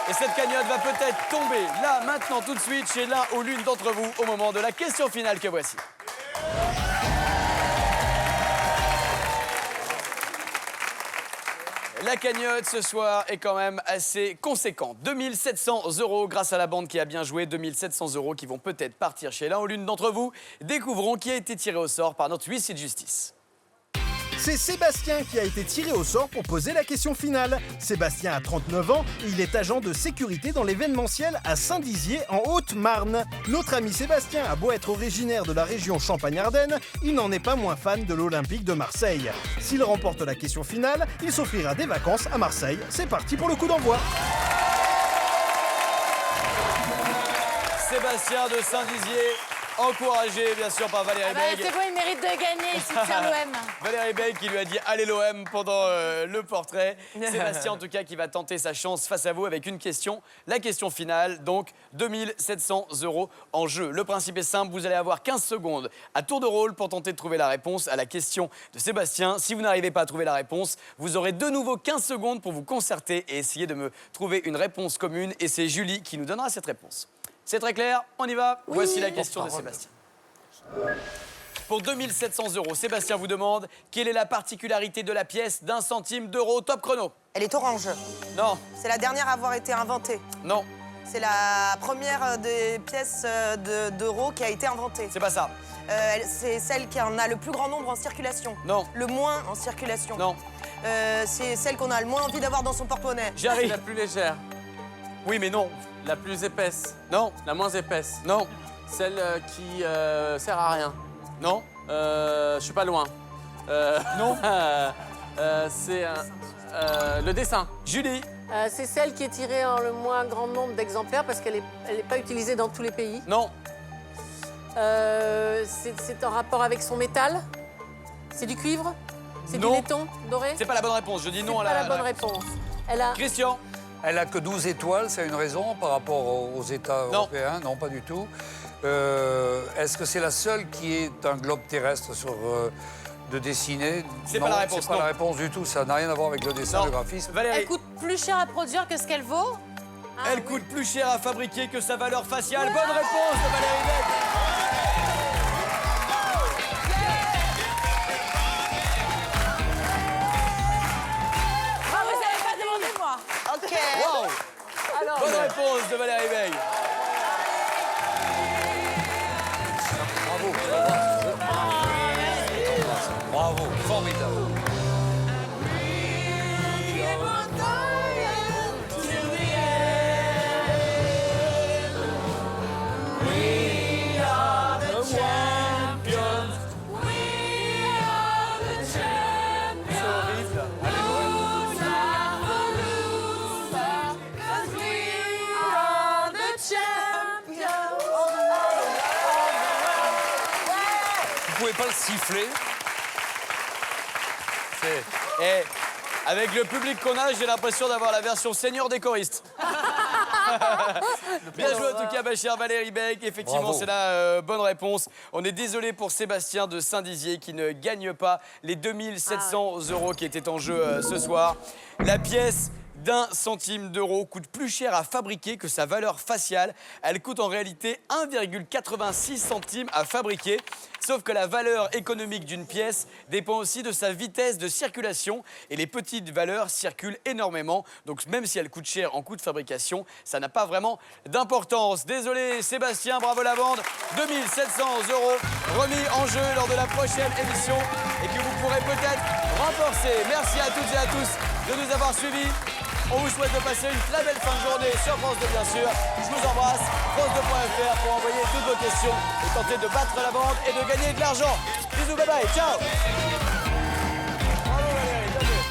[SPEAKER 1] Et cette cagnotte va peut-être tomber là, maintenant, tout de suite, chez l'un ou l'une d'entre vous au moment de la question finale que voici. La cagnotte ce soir est quand même assez conséquente. 2700 € grâce à la bande qui a bien joué. 2700 € qui vont peut-être partir chez l'un ou l'une d'entre vous. Découvrons qui a été tiré au sort par notre huissier de justice.
[SPEAKER 5] C'est Sébastien qui a été tiré au sort pour poser la question finale. Sébastien a 39 ans et il est agent de sécurité dans l'événementiel à Saint-Dizier en Haute-Marne. Notre ami Sébastien a beau être originaire de la région Champagne-Ardenne, il n'en est pas moins fan de l'Olympique de Marseille. S'il remporte la question finale, il s'offrira des vacances à Marseille. C'est parti pour le coup d'envoi.
[SPEAKER 1] Sébastien de Saint-Dizier, encouragé bien sûr par Valérie Beg.
[SPEAKER 8] C'est bon, il mérite de gagner, il soutient l'OM.
[SPEAKER 1] Valérie Beg qui lui a dit allez l'OM pendant le portrait. Sébastien en tout cas qui va tenter sa chance face à vous avec une question. La question finale, donc 2700 € en jeu. Le principe est simple, vous allez avoir 15 secondes à tour de rôle pour tenter de trouver la réponse à la question de Sébastien. Si vous n'arrivez pas à trouver la réponse, vous aurez de nouveau 15 secondes pour vous concerter et essayer de me trouver une réponse commune. Et c'est Julie qui nous donnera cette réponse. C'est très clair, on y va. Oui. Voici la question de Sébastien. Pour 2700 €, Sébastien vous demande quelle est la particularité de la pièce d'1 centime d'euro. Top chrono.
[SPEAKER 3] Elle est orange.
[SPEAKER 1] Non,
[SPEAKER 3] C'est la dernière à avoir été inventée.
[SPEAKER 1] non,
[SPEAKER 3] C'est la première des pièces d'euros qui a été inventée.
[SPEAKER 1] c'est pas ça.
[SPEAKER 3] C'est celle qui en a le plus grand nombre en circulation.
[SPEAKER 1] Non.
[SPEAKER 3] Le moins en circulation.
[SPEAKER 1] Non,
[SPEAKER 3] C'est celle qu'on a le moins envie d'avoir dans son porte-monnaie.
[SPEAKER 4] C'est
[SPEAKER 1] j'arrive.
[SPEAKER 4] la plus légère,
[SPEAKER 1] Oui, mais non.
[SPEAKER 4] la plus épaisse,
[SPEAKER 1] Non,
[SPEAKER 4] la moins épaisse,
[SPEAKER 1] non,
[SPEAKER 4] celle qui sert à rien.
[SPEAKER 1] non,
[SPEAKER 4] Je suis pas loin.
[SPEAKER 1] non.
[SPEAKER 4] C'est le dessin.
[SPEAKER 1] Julie,
[SPEAKER 7] C'est celle qui est tirée en le moins grand nombre d'exemplaires parce qu'elle n'est pas utilisée dans tous les pays.
[SPEAKER 1] non,
[SPEAKER 7] C'est en rapport avec son métal. C'est du cuivre. C'est du
[SPEAKER 1] Non.
[SPEAKER 7] laiton doré.
[SPEAKER 1] c'est pas la bonne réponse. Je dis
[SPEAKER 7] C'est
[SPEAKER 1] non à
[SPEAKER 7] pas la
[SPEAKER 1] la
[SPEAKER 7] bonne réponse. Elle a.
[SPEAKER 1] Christian,
[SPEAKER 2] Elle a que 12 étoiles, c'est une raison par rapport aux États
[SPEAKER 1] Non.
[SPEAKER 2] européens? Non, pas du tout. Est-ce que c'est la seule qui est un globe terrestre de dessiner?
[SPEAKER 1] C'est
[SPEAKER 2] Non,
[SPEAKER 1] pas la réponse,
[SPEAKER 2] c'est pas
[SPEAKER 1] non.
[SPEAKER 2] la réponse du tout, ça n'a rien à voir avec le dessin,
[SPEAKER 1] non.
[SPEAKER 2] le graphisme.
[SPEAKER 1] Valérie,
[SPEAKER 8] Elle coûte plus cher à produire que ce qu'elle vaut.
[SPEAKER 1] elle coûte plus cher à fabriquer que sa valeur faciale. Bonne réponse de Valérie Beg.
[SPEAKER 8] Ah, vous n'avez pas demandé moi.
[SPEAKER 3] Ok.
[SPEAKER 1] Wow.
[SPEAKER 7] Alors,
[SPEAKER 1] Bonne réponse de Valérie Beg.
[SPEAKER 2] Bravo, formidable. Vous pouvez pas le siffler?
[SPEAKER 1] Et avec le public qu'on a, j'ai l'impression d'avoir la version senior des choristes. Bien joué en tout cas, ma chère Valérie Beg. Effectivement,
[SPEAKER 2] Bravo.
[SPEAKER 1] c'est la bonne réponse. On est désolé pour Sébastien de Saint-Dizier qui ne gagne pas les 2700 € qui étaient en jeu ce soir. La pièce d'1 centime d'euro coûte plus cher à fabriquer que sa valeur faciale. Elle coûte en réalité 1,86 centimes à fabriquer. Sauf que la valeur économique d'une pièce dépend aussi de sa vitesse de circulation. Et les petites valeurs circulent énormément. Donc même si elle coûte cher en coût de fabrication, ça n'a pas vraiment d'importance. Désolé Sébastien, bravo la bande. 2700 € remis en jeu lors de la prochaine émission. Et que vous pourrez peut-être renforcer. Merci à toutes et à tous de nous avoir suivis. On vous souhaite de passer une très belle fin de journée sur France 2, bien sûr. Je vous embrasse. France2.fr pour envoyer toutes vos questions et tenter de battre la bande et de gagner de l'argent. Bisous, bye bye, ciao.